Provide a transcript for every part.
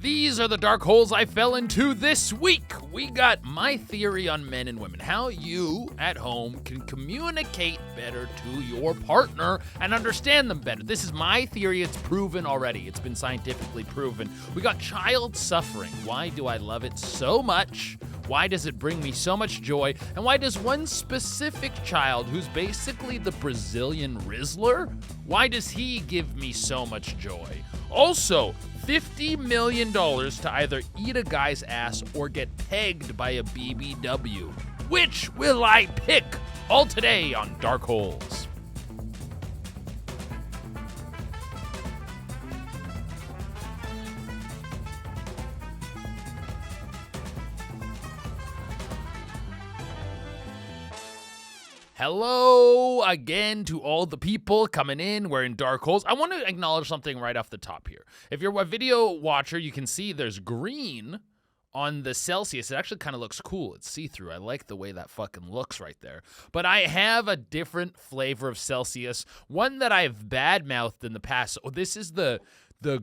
These are the dark holes I fell into this week. We got my theory on men and women, how you at home can communicate better to your partner and understand them better. This is my theory. It's proven already. It's been scientifically proven. We got child suffering. Why do I love it so much? Why does it bring me so much joy? And why does one specific child, who's basically the Brazilian Rizzler, why does he give me so much joy? Also, $50 million to either eat a guy's ass or get pegged by a BBW. Which will I pick? All today on Dark Holes. Hello again to all the people coming in. We're in Dark Holes. I want to acknowledge something right off the top here. If you're a video watcher, you can see there's green on the Celsius. It actually kind of looks cool. It's see-through. I like the way that fucking looks right there. But I have a different flavor of Celsius, one that I've bad-mouthed in the past. So this is the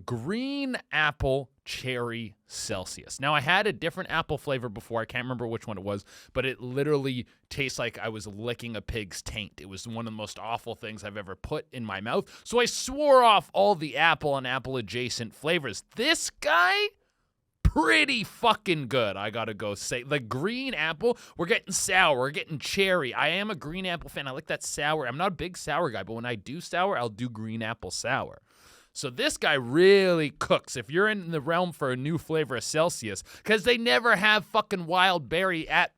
green apple cherry Celsius. Now, I had a different apple flavor before. I can't remember which one it was, but it literally tastes like I was licking a pig's taint. It was one of the most awful things I've ever put in my mouth. So I swore off all the apple and apple-adjacent flavors. This guy, pretty fucking good, I gotta go say. The green apple, we're getting sour, we're getting cherry. I am a green apple fan. I like that sour. I'm not a big sour guy, but when I do sour, I'll do green apple sour. So this guy really cooks if you're in the realm for a new flavor of Celsius, because they never have fucking wild berry at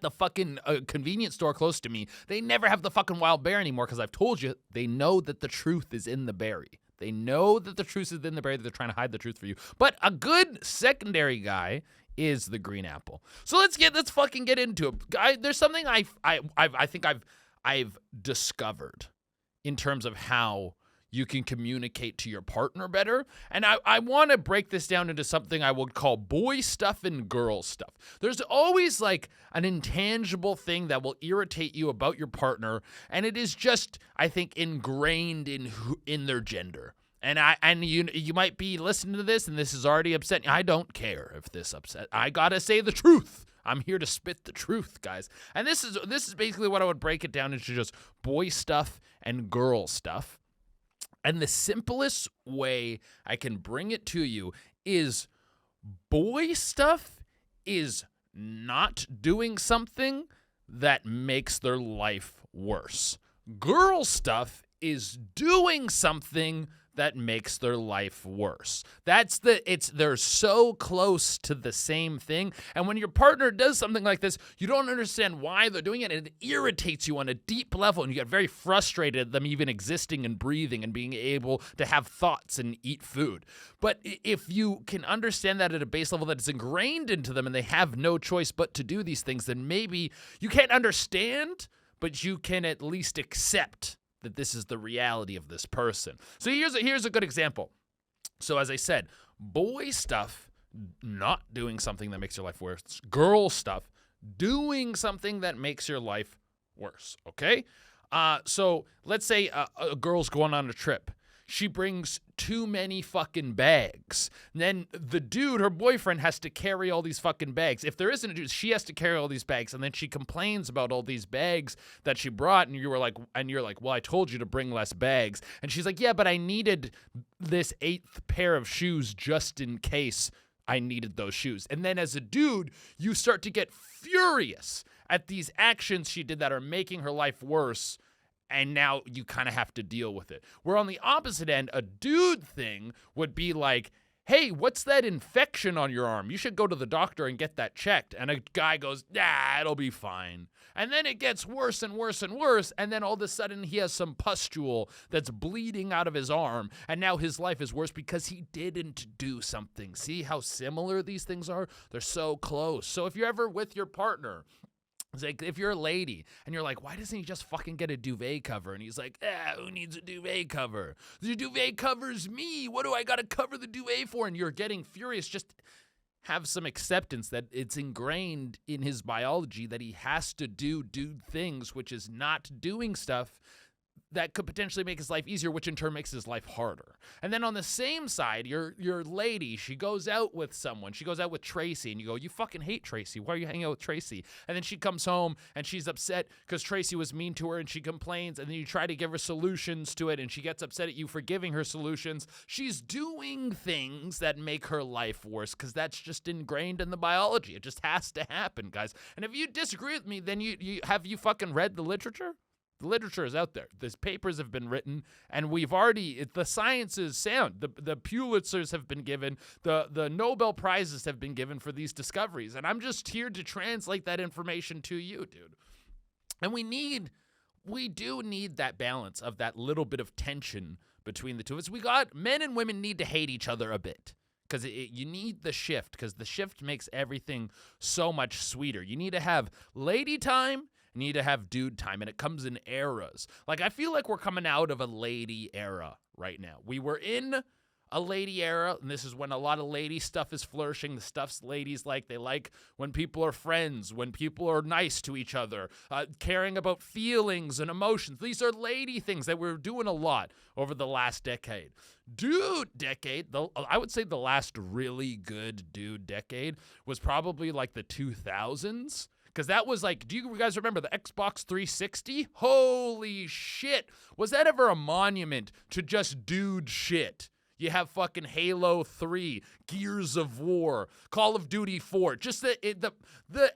the fucking convenience store close to me. They never have the fucking wild berry anymore because I've told you, they know that the truth is in the berry. They know that the truth is in the berry. They're trying to hide the truth for you. But a good secondary guy is the green apple. So let's fucking get into it. There's something I think I've discovered in terms of how you can communicate to your partner better. And I want to break this down into something I would call boy stuff and girl stuff. There's always like an intangible thing that will irritate you about your partner, and it is just, I think, ingrained in their gender. And you might be listening to this and this is already upsetting. I don't care if this upset. I gotta say the truth. I'm here to spit the truth, guys. And this is basically what I would break it down into, just boy stuff and girl stuff. And the simplest way I can bring it to you is boy stuff is not doing something that makes their life worse. Girl stuff is doing something that makes their life worse. They're so close to the same thing. And when your partner does something like this, you don't understand why they're doing it, and it irritates you on a deep level, and you get very frustrated at them even existing and breathing and being able to have thoughts and eat food. But if you can understand that at a base level, that it's ingrained into them and they have no choice but to do these things, then maybe you can't understand, but you can at least accept that this is the reality of this person. So here's a good example. So as I said, boy stuff, not doing something that makes your life worse. Girl stuff, doing something that makes your life worse, okay? So let's say a girl's going on a trip. She brings too many fucking bags. And then the dude, her boyfriend, has to carry all these fucking bags. If there isn't a dude, she has to carry all these bags. And then she complains about all these bags that she brought. And you're like, well, I told you to bring less bags. And she's like, yeah, but I needed this 8th pair of shoes just in case I needed those shoes. And then as a dude, you start to get furious at these actions she did that are making her life worse. And now you kind of have to deal with it. Where on the opposite end, a dude thing would be like, hey, what's that infection on your arm? You should go to the doctor and get that checked. And a guy goes, nah, it'll be fine. And then it gets worse and worse and worse. And then all of a sudden he has some pustule that's bleeding out of his arm. And now his life is worse because he didn't do something. See how similar these things are? They're so close. So if you're ever with your partner, it's like, if you're a lady and you're like, why doesn't he just fucking get a duvet cover? And he's like, who needs a duvet cover? The duvet covers me. What do I got to cover the duvet for? And you're getting furious. Just have some acceptance that it's ingrained in his biology that he has to do dude things, which is not doing stuff that could potentially make his life easier, which in turn makes his life harder. And then on the same side, your lady, she goes out with someone. She goes out with Tracy, and you go, you fucking hate Tracy. Why are you hanging out with Tracy? And then she comes home, and she's upset because Tracy was mean to her, and she complains, and then you try to give her solutions to it, and she gets upset at you for giving her solutions. She's doing things that make her life worse because that's just ingrained in the biology. It just has to happen, guys. And if you disagree with me, then you fucking read the literature? The literature is out there. These papers have been written, and the science is sound. The Pulitzers have been given. The Nobel Prizes have been given for these discoveries, and I'm just here to translate that information to you, dude. And we do need that balance of that little bit of tension between the two of us. Men and women need to hate each other a bit. Because you need the shift, because the shift makes everything so much sweeter. You need to have lady time, you need to have dude time, and it comes in eras. Like, I feel like we're coming out of a lady era right now. We were in a lady era, and this is when a lot of lady stuff is flourishing. The stuffs ladies like. They like when people are friends, when people are nice to each other, caring about feelings and emotions. These are lady things that we're doing a lot over the last decade. Dude decade, I would say the last really good dude decade was probably like the 2000s. Because that was like, do you guys remember the Xbox 360? Holy shit. Was that ever a monument to just dude shit? You have fucking Halo 3, Gears of War, Call of Duty 4. Just the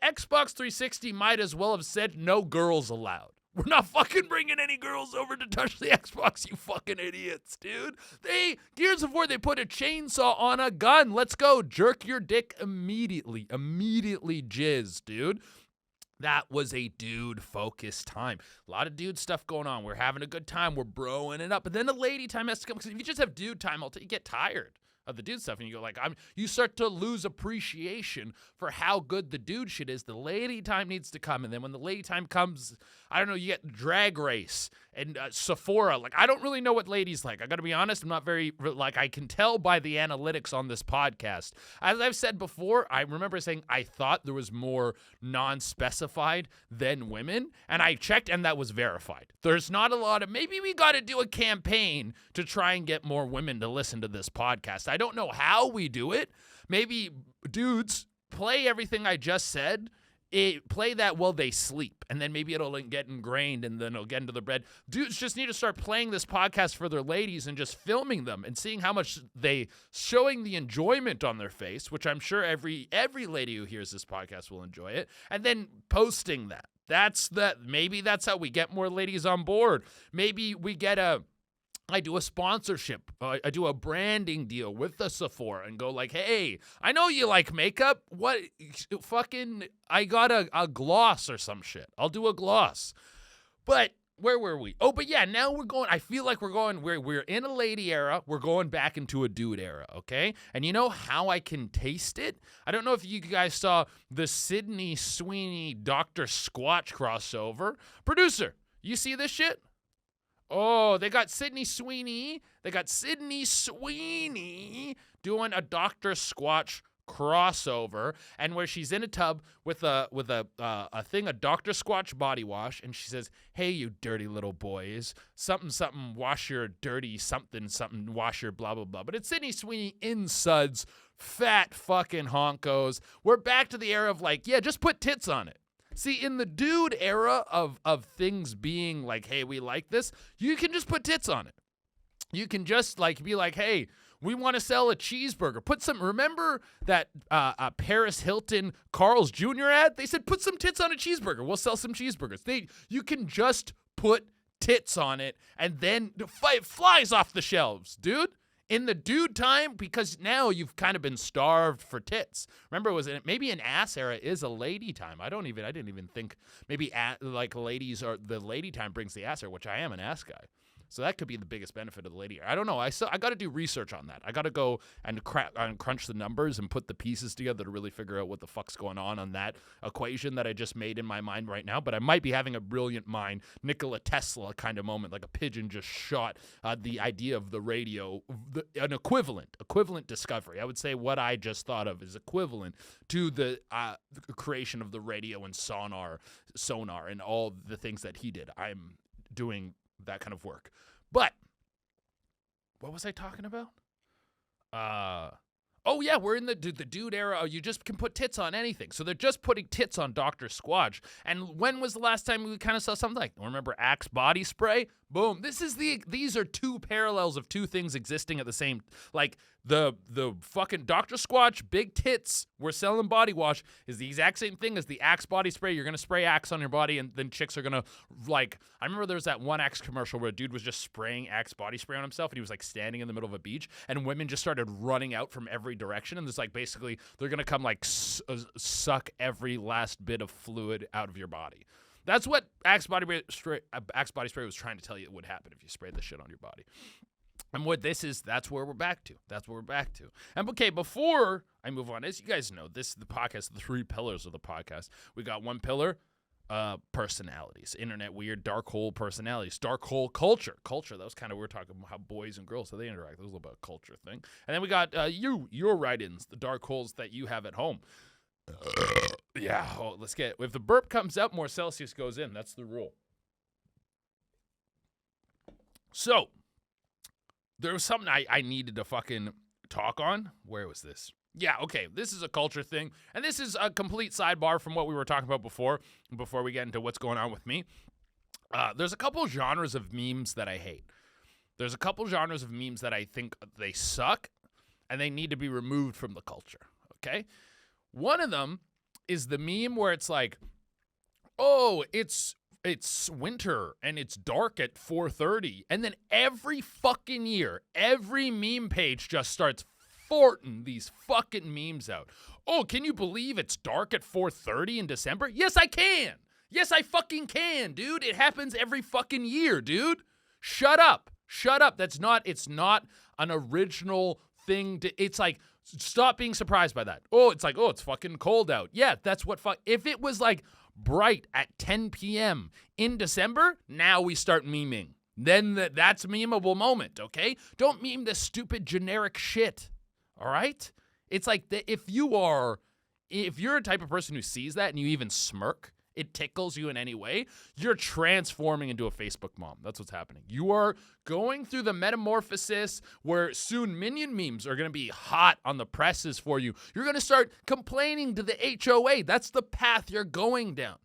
Xbox 360 might as well have said no girls allowed. We're not fucking bringing any girls over to touch the Xbox, you fucking idiots, dude. Gears of War, they put a chainsaw on a gun. Let's go. Jerk your dick immediately. Immediately jizz, dude. That was a dude-focused time. A lot of dude stuff going on. We're having a good time. We're broing it up. But then the lady time has to come. Because if you just have dude time, you get tired of the dude stuff. And you go like, you start to lose appreciation for how good the dude shit is. The lady time needs to come. And then when the lady time comes, I don't know, you get Drag Race and Sephora. Like, I don't really know what ladies like. I got to be honest. I'm not very, like, I can tell by the analytics on this podcast. As I've said before, I remember saying I thought there was more non-specified than women. And I checked, and that was verified. There's not a lot of, maybe we got to do a campaign to try and get more women to listen to this podcast. I don't know how we do it. Maybe dudes play everything I just said. Play that while they sleep, and then maybe it'll get ingrained, and then it'll get into their bread. Dudes just need to start playing this podcast for their ladies and just filming them and seeing how much showing the enjoyment on their face, which I'm sure every lady who hears this podcast will enjoy it, and then posting that. Maybe that's how we get more ladies on board. Maybe we get I do a sponsorship. I do a branding deal with the Sephora and go like, hey, I know you like makeup. What fucking, I got a gloss or some shit. I'll do a gloss. But where were we? Oh, but yeah, now I feel like we're in a lady era. We're going back into a dude era, okay? And you know how I can taste it? I don't know if you guys saw the Sydney Sweeney Dr. Squatch crossover. Producer, you see this shit? Oh, they got Sydney Sweeney. Doing a Dr. Squatch crossover, and where she's in a tub with a thing of Dr. Squatch body wash, and she says, "Hey, you dirty little boys, something, wash your dirty something, wash your blah blah blah." But it's Sydney Sweeney in suds, fat fucking honkos. We're back to the era of like, yeah, just put tits on it. See, in the dude era of things being like, hey, we like this, you can just put tits on it. You can just like be like, hey, we want to sell a cheeseburger. Remember that Paris Hilton Carl's Jr. ad? They said, put some tits on a cheeseburger. We'll sell some cheeseburgers. You can just put tits on it, and then it flies off the shelves, dude. In the dude time, because now you've kind of been starved for tits. Remember, maybe an ass era is a lady time. I didn't even think maybe like ladies or the lady time brings the ass era, which I am an ass guy. So that could be the biggest benefit of the lady era. I don't know. I got to do research on that. I got to go and crunch the numbers and put the pieces together to really figure out what the fuck's going on that equation that I just made in my mind right now. But I might be having a brilliant mind, Nikola Tesla kind of moment, like a pigeon just shot the idea of the radio, an equivalent discovery. I would say what I just thought of is equivalent to the creation of the radio and sonar and all the things that he did. I'm doing that kind of work. But what was I talking about? Oh, yeah, we're in the dude era. You just can put tits on anything. So they're just putting tits on Dr. Squatch. And when was the last time we kind of saw something like, remember Axe body spray? Boom. These are two parallels of two things existing at the same, like the fucking Dr. Squatch, big tits, we're selling body wash is the exact same thing as the Axe body spray. You're going to spray Axe on your body and then chicks are going to like, I remember there was that one Axe commercial where a dude was just spraying Axe body spray on himself and he was like standing in the middle of a beach and women just started running out from every direction and it's like basically they're going to come like suck every last bit of fluid out of your body. That's what Axe body spray was trying to tell you would happen if you sprayed this shit on your body. And what this is, that's where we're back to. And okay, before I move on, as you guys know, this is the podcast, the three pillars of the podcast. We got one pillar, personalities, internet weird, dark hole personalities, dark hole culture. Culture, that was kind of, we were talking about how boys and girls, how they interact. That was a little bit of culture thing. And then we got your write-ins, the dark holes that you have at home. Yeah, let's get it. If the burp comes out, more Celsius goes in. That's the rule. So, there was something I needed to fucking talk on. Where was this? Yeah, okay, this is a culture thing, and this is a complete sidebar from what we were talking about before we get into what's going on with me. There's a couple genres of memes that I hate. There's a couple genres of memes that I think they suck, and they need to be removed from the culture, okay? One of them is the meme where it's like, oh, it's winter and it's dark at 4:30, and then every fucking year, every meme page just starts farting these fucking memes out. Oh, can you believe it's dark at 4:30 in December? Yes, I can. Yes, I fucking can, dude. It happens every fucking year, dude. Shut up. It's not an original thing it's like, stop being surprised by that. Oh, it's like, oh, it's fucking cold out. Yeah, that's what if it was like bright at 10 p.m. in December, now we start memeing. Then that's a memeable moment, okay? Don't meme this stupid generic shit, all right? It's like if you're a type of person who sees that and you even smirk, it tickles you in any way, you're transforming into a Facebook mom. That's what's happening. You are going through the metamorphosis where soon minion memes are going to be hot on the presses for you. You're going to start complaining to the HOA. That's the path you're going down.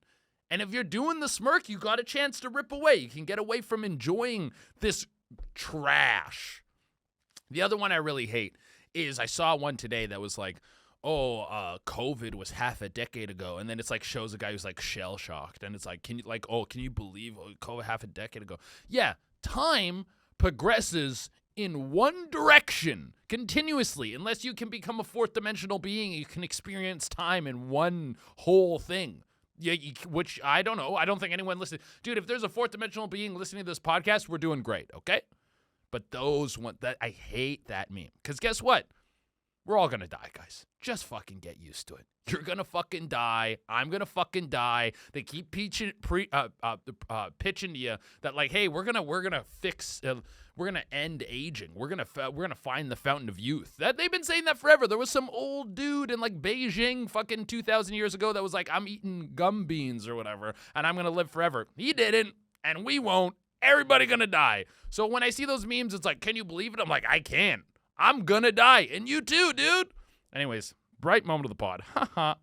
And if you're doing the smirk, you got a chance to rip away. You can get away from enjoying this trash. The other one I really hate is I saw one today that was like, COVID was half a decade ago, and then it's like shows a guy who's like shell shocked, and it's like, can you believe COVID half a decade ago? Yeah, time progresses in one direction continuously, unless you can become a fourth dimensional being. You can experience time in one whole thing. Yeah, which I don't know. I don't think anyone listening, dude. If there's a fourth dimensional being listening to this podcast, we're doing great, okay? But I hate that meme, because guess what? We're all gonna die, guys. Just fucking get used to it. You're gonna fucking die. I'm gonna fucking die. They keep pitching to you that like, hey, we're gonna fix. We're gonna end aging. We're gonna find the fountain of youth. That they've been saying that forever. There was some old dude in like Beijing, fucking 2,000 years ago, that was like, I'm eating gum beans or whatever, and I'm gonna live forever. He didn't, and we won't. Everybody gonna die. So when I see those memes, it's like, can you believe it? I'm like, I can. I'm gonna die. And you too, dude. Anyways, bright moment of the pod. Haha.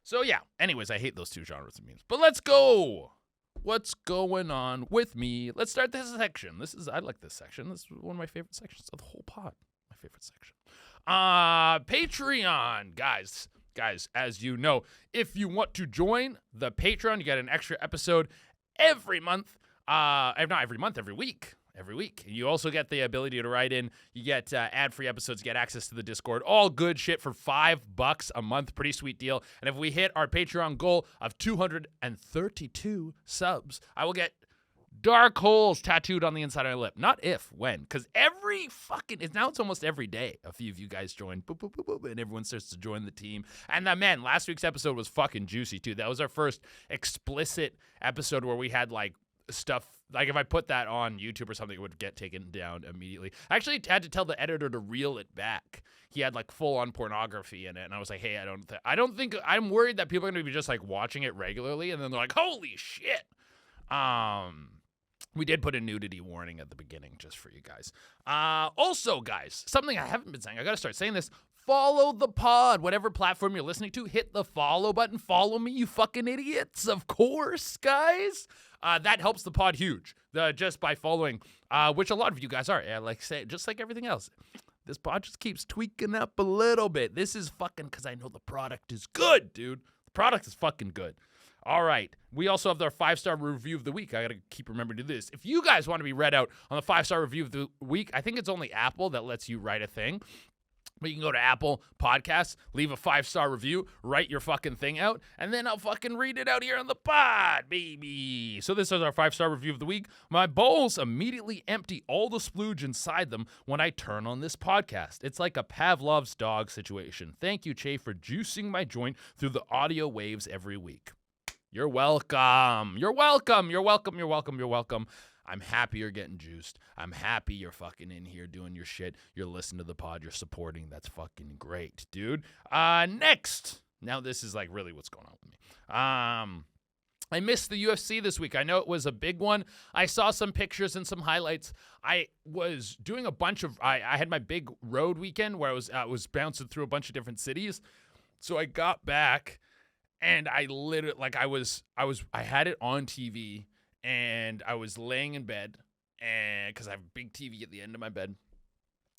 So yeah, anyways, I hate those two genres of memes. But let's go. What's going on with me? Let's start this section. I like this section. This is one of my favorite sections of the whole pod. My favorite section. Patreon. Guys, as you know, if you want to join the Patreon, you get an extra episode every month. Not every month, every week. Every week. You also get the ability to write in. You get ad-free episodes. You get access to the Discord. All good shit for $5 a month. Pretty sweet deal. And if we hit our Patreon goal of 232 subs, I will get dark holes tattooed on the inside of my lip. Not if, when. Because it's almost every day. A few of you guys join. Boop, boop, boop, boop, and everyone starts to join the team. And man, last week's episode was fucking juicy, too. That was our first explicit episode where we had, like, stuff. Like, if I put that on YouTube or something, it would get taken down immediately. I actually had to tell the editor to reel it back. He had, like, full-on pornography in it, and I was like, hey, I'm worried that people are going to be just, like, watching it regularly, and then they're like, holy shit. We did put a nudity warning at the beginning just for you guys. Also, guys, something I haven't been saying. I got to start saying this. Follow the pod. Whatever platform you're listening to, hit the follow button. Follow me, you fucking idiots. Of course, guys. That helps the pod huge just by following, which a lot of you guys are. Yeah, like say, just like everything else. This pod just keeps tweaking up a little bit. This is fucking because I know the product is good, dude. The product is fucking good. All right. We also have our 5-star review of the week. I got to keep remembering to do this. If you guys want to be read out on the 5-star review of the week, I think it's only Apple that lets you write a thing. But you can go to Apple Podcasts, leave a 5-star review, write your fucking thing out, and then I'll fucking read it out here on the pod, baby. So this is our 5-star review of the week. My bowls immediately empty all the splooge inside them when I turn on this podcast. It's like a Pavlov's dog situation. Thank you, Che, for juicing my joint through the audio waves every week. You're welcome. You're welcome. You're welcome. You're welcome. You're welcome. I'm happy you're getting juiced. I'm happy you're fucking in here doing your shit. You're listening to the pod. You're supporting. That's fucking great, dude. Next. Now this is like really what's going on with me. I missed the UFC this week. I know it was a big one. I saw some pictures and some highlights. I was doing a bunch of, I had my big road weekend where I was bouncing through a bunch of different cities. So I got back and I literally, like I had it on TV. And I was laying in bed, and because I have a big TV at the end of my bed,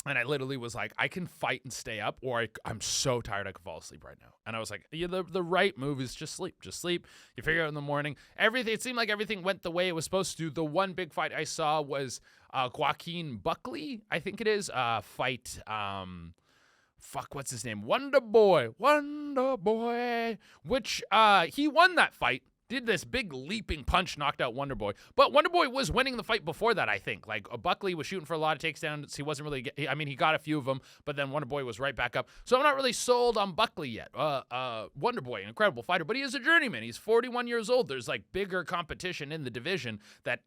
and I literally was like, I can fight and stay up, or I'm so tired I could fall asleep right now. And I was like, yeah, the right move is just sleep. Just sleep. You figure it out in the morning. It seemed like everything went the way it was supposed to. The one big fight I saw was Joaquin Buckley, I think it is, fight. What's his name? Wonder Boy, which he won that fight. Did this big leaping punch, knocked out Wonder Boy. But Wonder Boy was winning the fight before that, I think. Like, Buckley was shooting for a lot of takedowns. He wasn't really, he got a few of them, but then Wonder Boy was right back up. So I'm not really sold on Buckley yet. Wonder Boy, an incredible fighter, but he is a journeyman. He's 41 years old. There's, like, bigger competition in the division that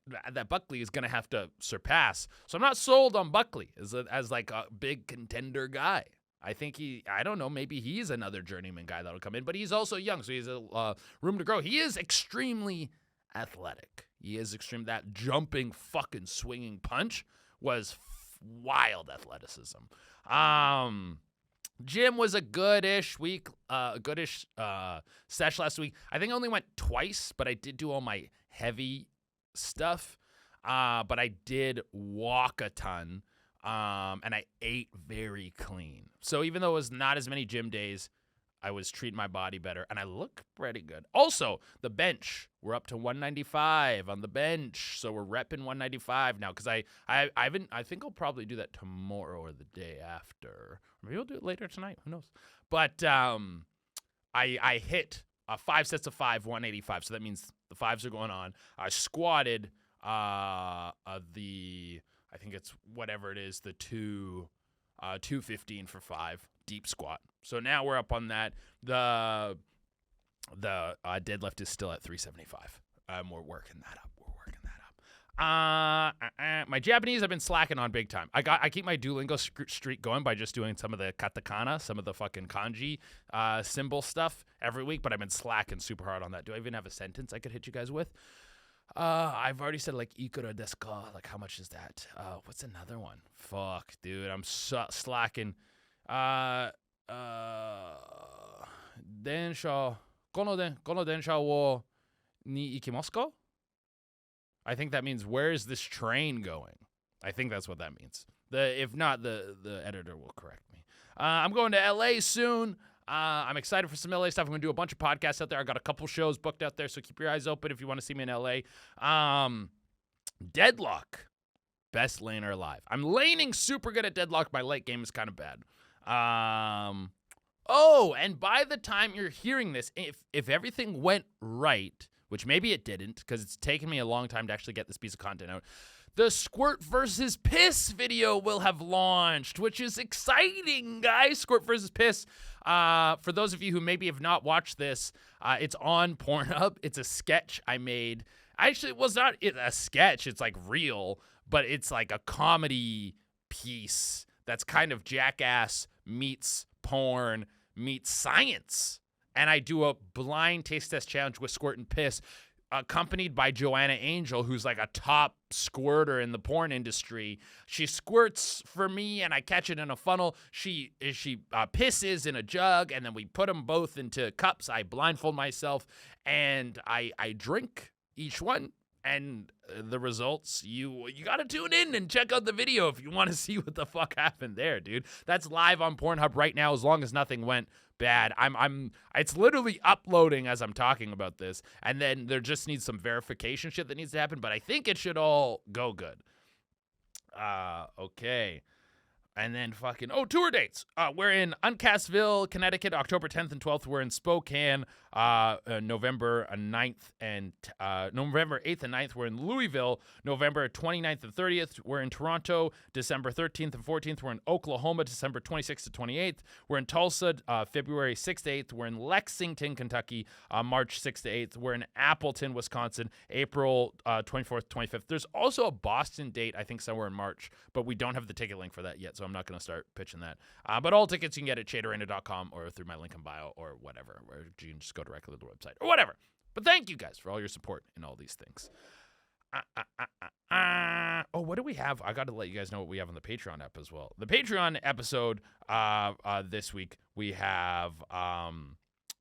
Buckley is going to have to surpass. So I'm not sold on Buckley as like, a big contender guy. I think I don't know, maybe he's another journeyman guy that'll come in, but he's also young, so he's a room to grow. He is extremely athletic. He is extreme. That jumping fucking swinging punch was wild athleticism. Gym was a goodish week, sesh last week. I think I only went twice, but I did do all my heavy stuff. But I did walk a ton. And I ate very clean. So even though it was not as many gym days, I was treating my body better, and I look pretty good. Also, the bench, we're up to 195 on the bench, so we're repping 195 now. Because I think I'll probably do that tomorrow or the day after. Maybe I'll do it later tonight. Who knows? But I hit 5 sets of 5, 185. So that means the 5s are going on. I squatted I think it's whatever it is, the 215 for 5 deep squat. So now we're up on that. The deadlift is still at 375. We're working that up. My Japanese I've been slacking on big time. I keep my Duolingo streak going by just doing some of the katakana, some of the fucking kanji symbol stuff every week, but I've been slacking super hard on that. Do I even have a sentence I could hit you guys with? I've already said, like, ikura desu ka? Like, how much is that? What's another one? Fuck, dude, I'm slacking. Densha, kono densha wo ni ikimasu ka? I think that means, where is this train going? I think that's what that means. If not, the editor will correct me. I'm going to LA soon. I'm excited for some LA stuff. I'm going to do a bunch of podcasts out there. I got a couple shows booked out there, so keep your eyes open if you want to see me in LA. Deadlock, best laner alive. I'm laning super good at Deadlock. My late game is kind of bad. And by the time you're hearing this, if everything went right, which maybe it didn't, because it's taken me a long time to actually get this piece of content out, the Squirt versus Piss video will have launched, which is exciting, guys. Squirt versus Piss. For those of you who maybe have not watched this, it's on Pornhub. It's a sketch I made. Actually, it was not a sketch. It's like real, but it's like a comedy piece that's kind of Jackass meets porn meets science. And I do a blind taste test challenge with Squirt and Piss. accompanied by Joanna Angel, who's like a top squirter in the porn industry. She squirts for me, and I catch it in a funnel. She pisses in a jug, and then we put them both into cups. I blindfold myself, and I drink each one. And the results, you got to tune in and check out the video if you want to see what the fuck happened there, dude. That's live on Pornhub right now, as long as nothing went bad. It's literally uploading as I'm talking about this, and then there just needs some verification shit that needs to happen, but I think it should all go good. Okay. And then tour dates. We're in Uncasville, Connecticut, October 10th and 12th. We're in Spokane, November 9th and November 8th and 9th. We're in Louisville, November 29th and 30th. We're in Toronto, December 13th and 14th. We're in Oklahoma, December 26th to 28th. We're in Tulsa, February 6th to 8th. We're in Lexington, Kentucky, March 6th to 8th. We're in Appleton, Wisconsin, April 24th, 25th. There's also a Boston date, I think somewhere in March, but we don't have the ticket link for that yet, so I'm not going to start pitching that. But all tickets you can get at shaderena.com or through my link in bio or whatever, where you can just go directly to the website or whatever. But thank you guys for all your support in all these things. Oh, what do we have? I got to let you guys know what we have on the Patreon app as well. The Patreon episode this week, we have...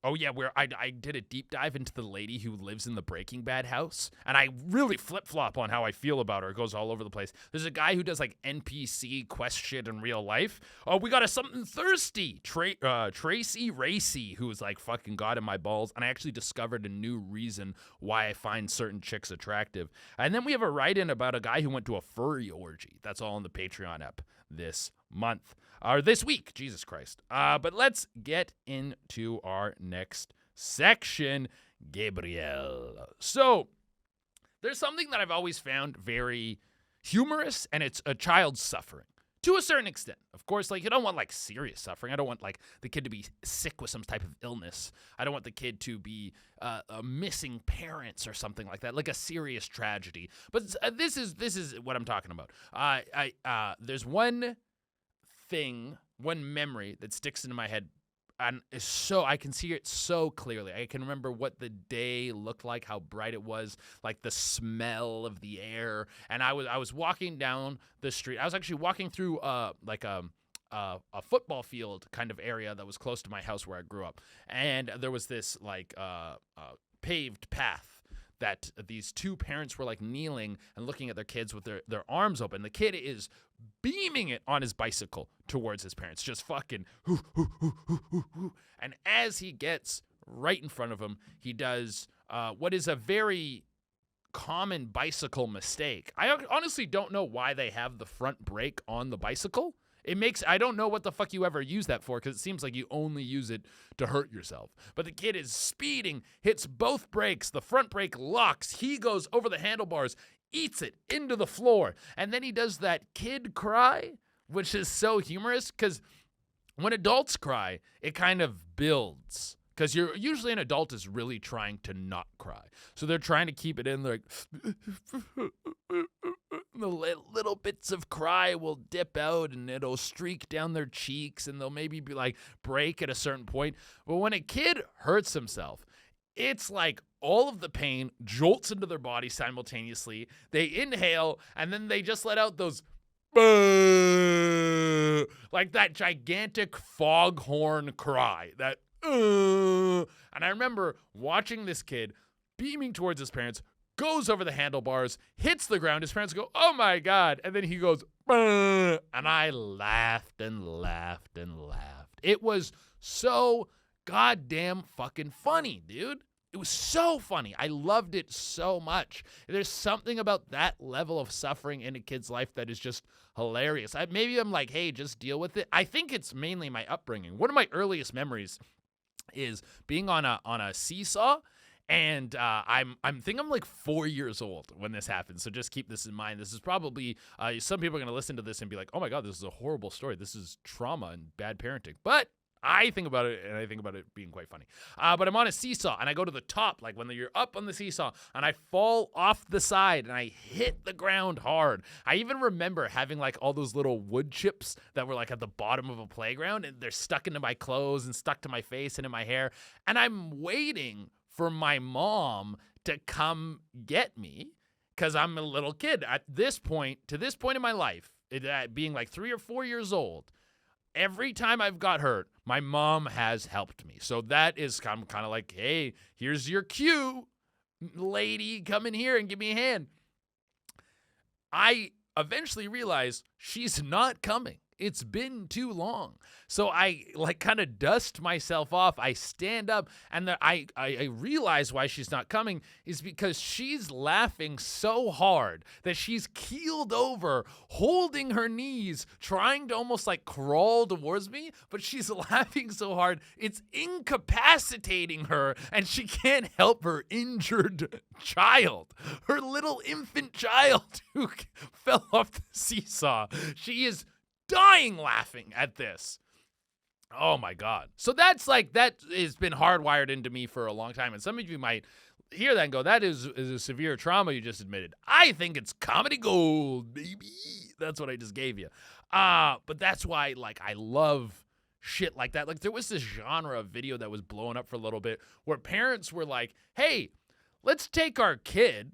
Oh, yeah, I did a deep dive into the lady who lives in the Breaking Bad house, and I really flip-flop on how I feel about her. It goes all over the place. There's a guy who does, like, NPC quest shit in real life. Oh, we got a something thirsty, Tracy Racy, who is, like, fucking God in my balls, and I actually discovered a new reason why I find certain chicks attractive. And then we have a write-in about a guy who went to a furry orgy. That's all in the Patreon app this month. Or this week, Jesus Christ. But let's get into our next section, Gabriel. So, there's something that I've always found very humorous, and it's a child's suffering. To a certain extent. Of course, like, you don't want, like, serious suffering. I don't want, like, the kid to be sick with some type of illness. I don't want the kid to be missing parents or something like that, like a serious tragedy. But this is what I'm talking about. There's one memory that sticks into my head, and is so I can see it so clearly. I can remember what the day looked like, how bright it was, like the smell of the air. And I was walking down the street. I was actually walking through a football field kind of area that was close to my house where I grew up, and there was this like paved path that these two parents were like kneeling and looking at their kids with their arms open. The kid is beaming it on his bicycle towards his parents, just fucking hoo, hoo, hoo, hoo, hoo, hoo. And as he gets right in front of him, he does what is a very common bicycle mistake. I honestly don't know why they have the front brake on the bicycle. I don't know what the fuck you ever use that for, because it seems like you only use it to hurt yourself. But the kid is speeding, hits both brakes, the front brake locks, he goes over the handlebars, eats it into the floor, and then he does that kid cry, which is so humorous, because when adults cry, it kind of builds. Because usually an adult is really trying to not cry. So they're trying to keep it in, like, the little bits of cry will dip out and it'll streak down their cheeks and they'll maybe be like break at a certain point. But when a kid hurts himself, it's like all of the pain jolts into their body simultaneously. They inhale and then they just let out those like that gigantic foghorn cry. And I remember watching this kid beaming towards his parents, goes over the handlebars, hits the ground. His parents go, "Oh my God." And then he goes, "Bah." And I laughed and laughed and laughed. It was so goddamn fucking funny, dude. It was so funny. I loved it so much. There's something about that level of suffering in a kid's life that is just hilarious. Maybe I'm like, hey, just deal with it. I think it's mainly my upbringing. One of my earliest memories is being on a seesaw, and I think I'm like 4 years old when this happened. So just keep this in mind. This is probably some people are gonna listen to this and be like, "Oh my God, this is a horrible story. This is trauma and bad parenting." But I think about it, and I think about it being quite funny. But I'm on a seesaw, and I go to the top, like when you're up on the seesaw, and I fall off the side, and I hit the ground hard. I even remember having like all those little wood chips that were like at the bottom of a playground, and they're stuck into my clothes and stuck to my face and in my hair. And I'm waiting for my mom to come get me because I'm a little kid. At this point, to this point in my life, being like 3 or 4 years old, every time I've got hurt, my mom has helped me. So that is kind of like, hey, here's your cue, lady, come in here and give me a hand. I eventually realize she's not coming. It's been too long. So I like kind of dust myself off. I stand up and I realize why she's not coming is because she's laughing so hard that she's keeled over, holding her knees, trying to almost like crawl towards me, but she's laughing so hard, it's incapacitating her and she can't help her injured child, her little infant child who fell off the seesaw. She is dying laughing at this. Oh my God. So that has been hardwired into me for a long time. And some of you might hear that and go, that is a severe trauma you just admitted. I think it's comedy gold, baby. That's what I just gave you. But that's why I love shit like that. Like there was this genre of video that was blowing up for a little bit where parents were like, hey, let's take our kid.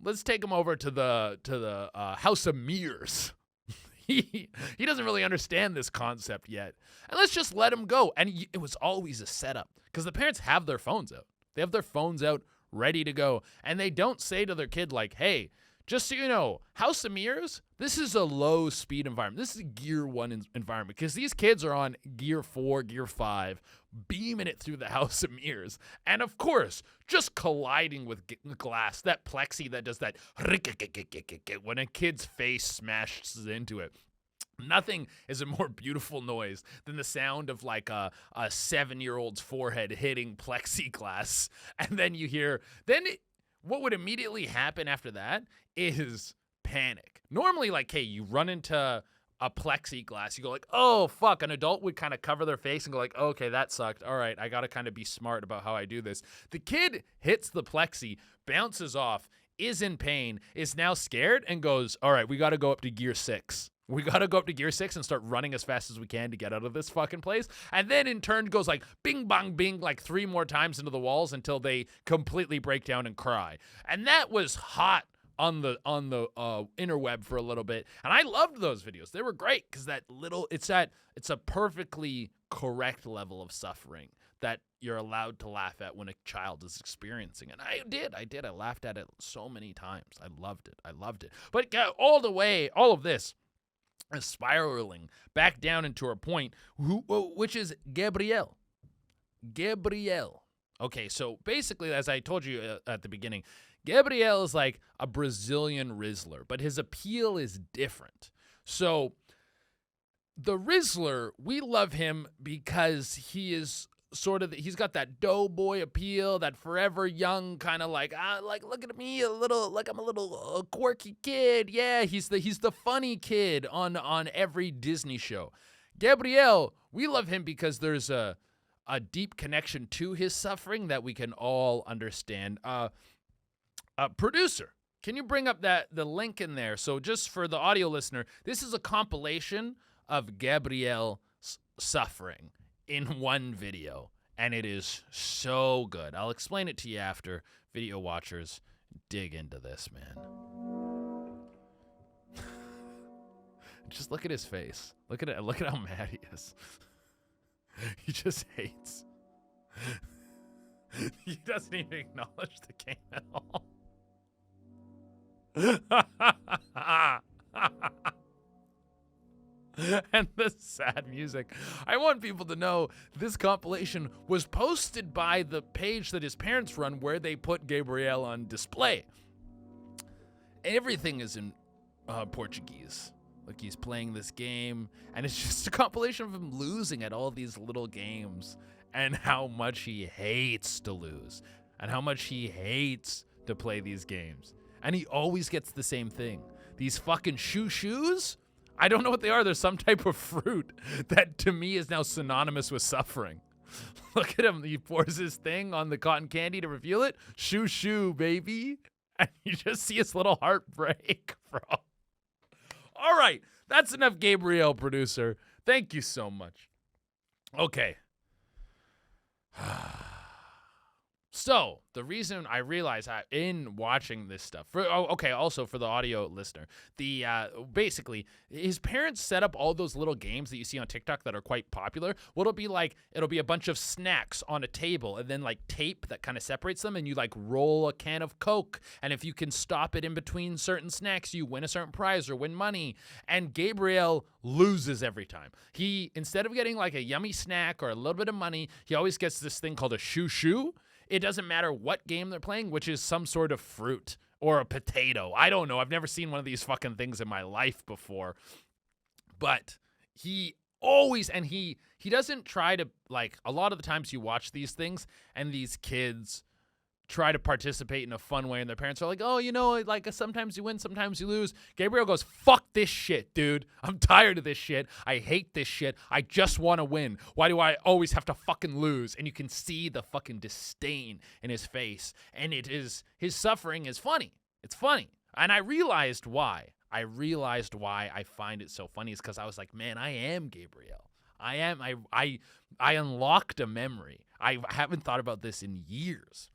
Let's take him over to the House of Mirrors. He doesn't really understand this concept yet. And let's just let him go. And it was always a setup because the parents have their phones out. They have their phones out ready to go. And they don't say to their kid like, hey, just so you know, House of Mirrors, this is a low speed environment. This is a gear 1 environment because these kids are on gear 4, gear 5, beaming it through the House of Mirrors. And of course, just colliding with glass, that plexi that does that when a kid's face smashes into it. Nothing is a more beautiful noise than the sound of like a 7-year-old's forehead hitting plexiglass. And then you hear, what would immediately happen after that is panic. Normally, like, hey, you run into a plexiglass, you go like, oh, fuck. An adult would kind of cover their face and go like, okay, that sucked. All right, I got to kind of be smart about how I do this. The kid hits the plexi, bounces off, is in pain, is now scared, and goes, all right, we got to go up to gear 6. We got to go up to gear 6 and start running as fast as we can to get out of this fucking place. And then in turn goes like bing, bang, bing, like 3 more times into the walls until they completely break down and cry. And that was hot on the interweb for a little bit. And I loved those videos. They were great because it's a perfectly correct level of suffering that you're allowed to laugh at when a child is experiencing it. I did. I laughed at it so many times. I loved it. But all of this is spiraling back down into her point, which is Gabriel. Okay, so basically, as I told you at the beginning, Gabriel is like a Brazilian Rizzler, but his appeal is different. So the Rizzler, we love him because he is he's got that doughboy appeal, that forever young kind of like look at me, I'm a little quirky kid. Yeah, he's the funny kid on every Disney show. Gabriel, we love him because there's a deep connection to his suffering that we can all understand. Producer, can you bring up the link in there? So just for the audio listener, this is a compilation of Gabriel's suffering in one video, and it is so good. I'll explain it to you after. Video watchers, dig into this, man. Just look at his face. Look at it. Look at how mad he is. He just hates. He doesn't even acknowledge the game at all. And the sad music. I want people to know this compilation was posted by the page that his parents run where they put Gabriel on display. Everything is in Portuguese. Like he's playing this game, and it's just a compilation of him losing at all these little games and how much he hates to lose and how much he hates to play these games. And he always gets the same thing. These fucking shoes? I don't know what they are. There's some type of fruit that to me is now synonymous with suffering. Look at him. He pours his thing on the cotton candy to reveal it. Shoo, baby. And you just see his little heart break, bro. All right. That's enough, Gabriel, producer. Thank you so much. Okay. So the reason I realized in watching this stuff, also for the audio listener, the basically his parents set up all those little games that you see on TikTok that are quite popular. It'll be a bunch of snacks on a table and then like tape that kind of separates them, and you like roll a can of Coke, and if you can stop it in between certain snacks, you win a certain prize or win money. And Gabriel loses every time. He, instead of getting like a yummy snack or a little bit of money, he always gets this thing called a shoo. It doesn't matter what game they're playing, which is some sort of fruit or a potato. I don't know. I've never seen one of these fucking things in my life before. But he always, and he doesn't try to, like, a lot of the times you watch these things and these kids try to participate in a fun way, and their parents are like, oh, like sometimes you win, sometimes you lose. Gabriel goes, fuck this shit, dude. I'm tired of this shit. I hate this shit. I just want to win. Why do I always have to fucking lose? And you can see the fucking disdain in his face, and his suffering is funny. It's funny. And I realized why. I find it so funny is because I was like, man, I am Gabriel. I unlocked a memory. I haven't thought about this in years.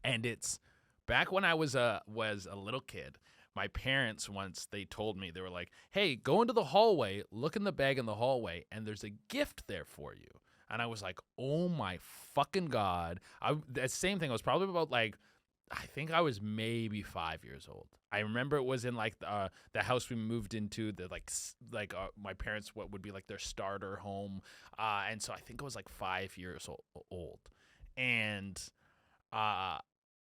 And it's back when I was a little kid. My parents once, they told me, they were like, hey, go into the hallway, look in the bag in the hallway, and there's a gift there for you. And I was like, oh my fucking God. That same thing, I was probably about like, I think I was maybe 5 years old. I remember it was in like the house we moved into, the my parents, what would be like their starter home. And so I think I was like 5 years old. And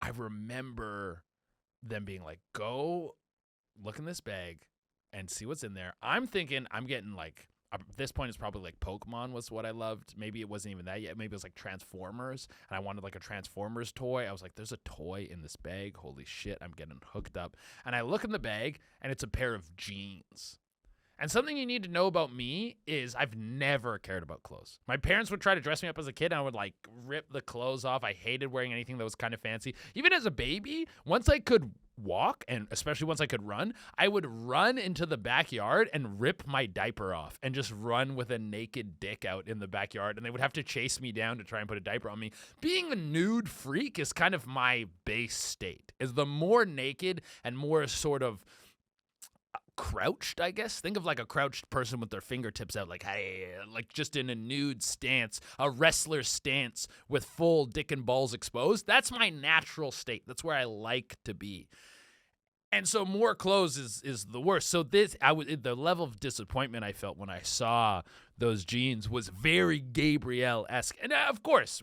I remember them being like, go look in this bag and see what's in there. I'm thinking I'm getting like, at this point it's probably like Pokemon was what I loved. Maybe it wasn't even that yet. Maybe it was like Transformers, and I wanted like a Transformers toy. I was like, there's a toy in this bag. Holy shit, I'm getting hooked up. And I look in the bag, and it's a pair of jeans. And something you need to know about me is I've never cared about clothes. My parents would try to dress me up as a kid, and I would like rip the clothes off. I hated wearing anything that was kind of fancy. Even as a baby, once I could walk, and especially once I could run, I would run into the backyard and rip my diaper off and just run with a naked dick out in the backyard, and they would have to chase me down to try and put a diaper on me. Being a nude freak is kind of my base state. Is the more naked and more sort of crouched, I guess. Think of like a crouched person with their fingertips out, like, hey, like just in a nude stance, a wrestler stance with full dick and balls exposed. That's my natural state. That's where I like to be. And so more clothes is the worst. So the level of disappointment I felt when I saw those jeans was very Gabriel-esque. And of course,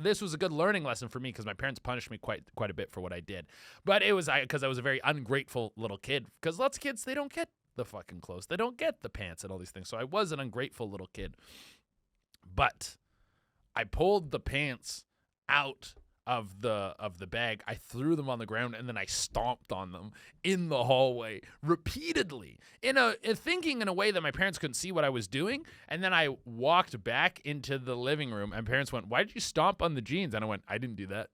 this was a good learning lesson for me because my parents punished me quite a bit for what I did. But it was because I was a very ungrateful little kid. Because lots of kids, they don't get the fucking clothes. They don't get the pants and all these things. So I was an ungrateful little kid. But I pulled the pants out of the bag. I threw them on the ground, and then I stomped on them in the hallway repeatedly, thinking in a way that my parents couldn't see what I was doing. And then I walked back into the living room, and parents went, why did you stomp on the jeans? And I went, I didn't do that.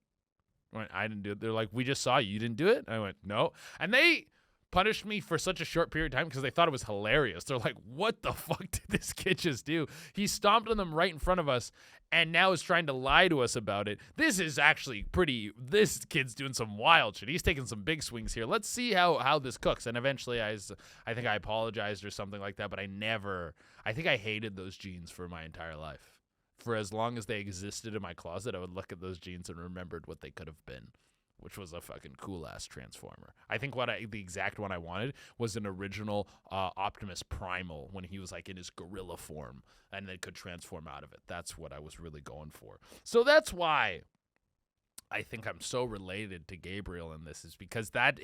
I didn't do it. They're like, we just saw you. You didn't do it? And I went, no. And they punished me for such a short period of time because they thought it was hilarious. They're like, what the fuck did this kid just do? He stomped on them right in front of us, and now is trying to lie to us about it. This is actually this kid's doing some wild shit. He's taking some big swings here. Let's see how this cooks. And eventually I think I apologized or something like that, but I think I hated those jeans for my entire life. For as long as they existed in my closet, I would look at those jeans and remembered what they could have been, which was a fucking cool-ass Transformer. I think the exact one I wanted was an original Optimus Primal when he was like in his gorilla form and they could transform out of it. That's what I was really going for. So that's why I think I'm so related to Gabriel in this, is because that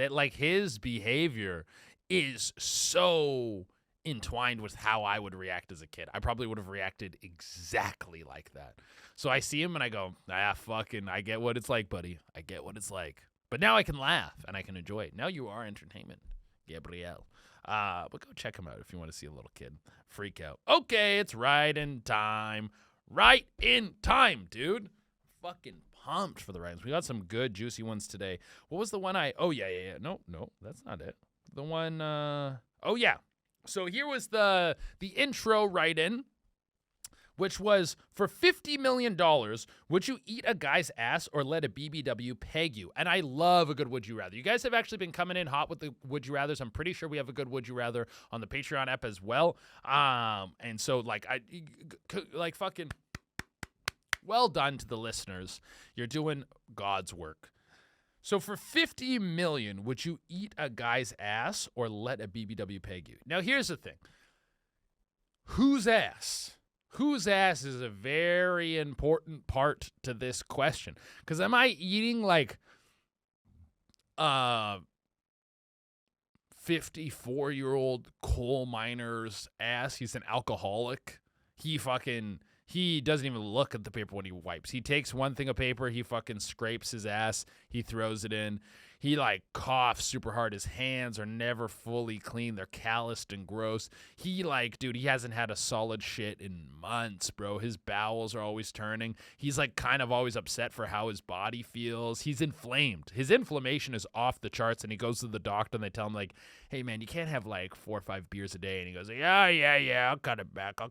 like his behavior is so entwined with how I would react as a kid. I probably would have reacted exactly like that. So I see him and I go, I get what it's like, buddy. I get what it's like. But now I can laugh and I can enjoy it. Now you are entertainment, Gabriel. But go check him out if you want to see a little kid freak out. Okay, it's right in time. Right in time, dude. Fucking pumped for the writings. We got some good, juicy ones today. What was the one oh, yeah. No, that's not it. The one, oh, yeah. So here was the intro write-in. which was, for $50 million, would you eat a guy's ass or let a BBW peg you? And I love a good Would You Rather. You guys have actually been coming in hot with the Would You Rathers. I'm pretty sure we have a good Would You Rather on the Patreon app as well. And so, fucking well done to the listeners. You're doing God's work. So for $50 million, would you eat a guy's ass or let a BBW peg you? Now, here's the thing. Whose ass? Whose ass is a very important part to this question. Because am I eating 54-year-old coal miner's ass? He's an alcoholic. He doesn't even look at the paper when he wipes. He takes one thing of paper, he fucking scrapes his ass, he throws it in. He coughs super hard. His hands are never fully clean. They're calloused and gross. He he hasn't had a solid shit in months, bro. His bowels are always turning. He's kind of always upset for how his body feels. He's inflamed. His inflammation is off the charts, and he goes to the doctor and they tell him hey man, you can't have 4 or 5 beers a day. And he goes, yeah, I'll cut it back.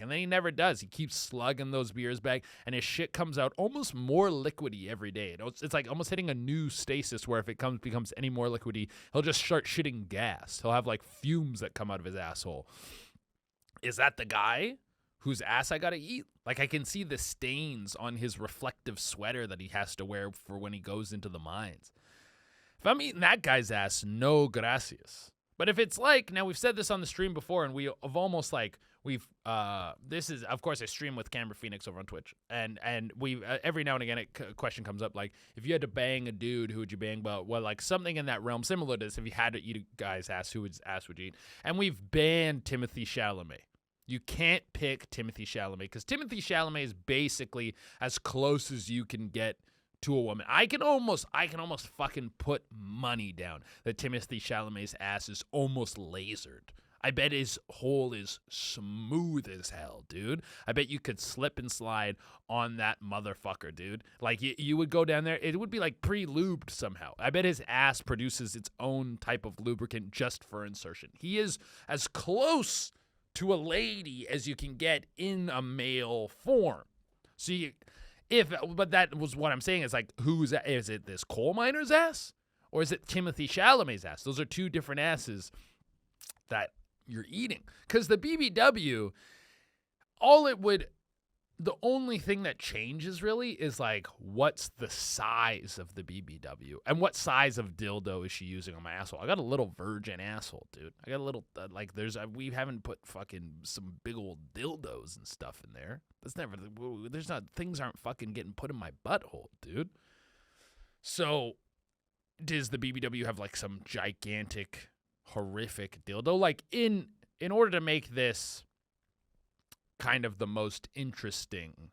And then he never does. He keeps slugging those beers back, and his shit comes out almost more liquidy every day. It's almost hitting a new stasis where if it becomes any more liquidy, he'll just start shitting gas. He'll have fumes that come out of his asshole. Is that the guy whose ass I gotta eat? I can see the stains on his reflective sweater that he has to wear for when he goes into the mines. If I'm eating that guy's ass, no gracias. But if it's now we've said this on the stream before, and we have almost this is, of course, I stream with Camera Phoenix over on Twitch, and we every now and again a question comes up if you had to bang a dude, who would you bang? Well, something in that realm similar to this. If you had to eat a guy's ass, whose ass would you eat? And we've banned Timothy Chalamet. You can't pick Timothy Chalamet because Timothy Chalamet is basically as close as you can get to a woman. I can almost fucking put money down that Timothy Chalamet's ass is almost lasered. I bet his hole is smooth as hell, dude. I bet you could slip and slide on that motherfucker, dude. You would go down there, it would be pre-lubed somehow. I bet his ass produces its own type of lubricant just for insertion. He is as close to a lady as you can get in a male form. So but that was what I'm saying is is it this coal miner's ass or is it Timothy Chalamet's ass? Those are two different asses that you're eating. Because the BBW, the only thing that changes really is what's the size of the BBW and what size of dildo is she using on my asshole. I got a little virgin asshole, dude. I got a little we haven't put fucking some big old dildos and stuff in there. Things aren't fucking getting put in my butthole, dude. So does the BBW have some gigantic, horrific dildo? In order to make this kind of the most interesting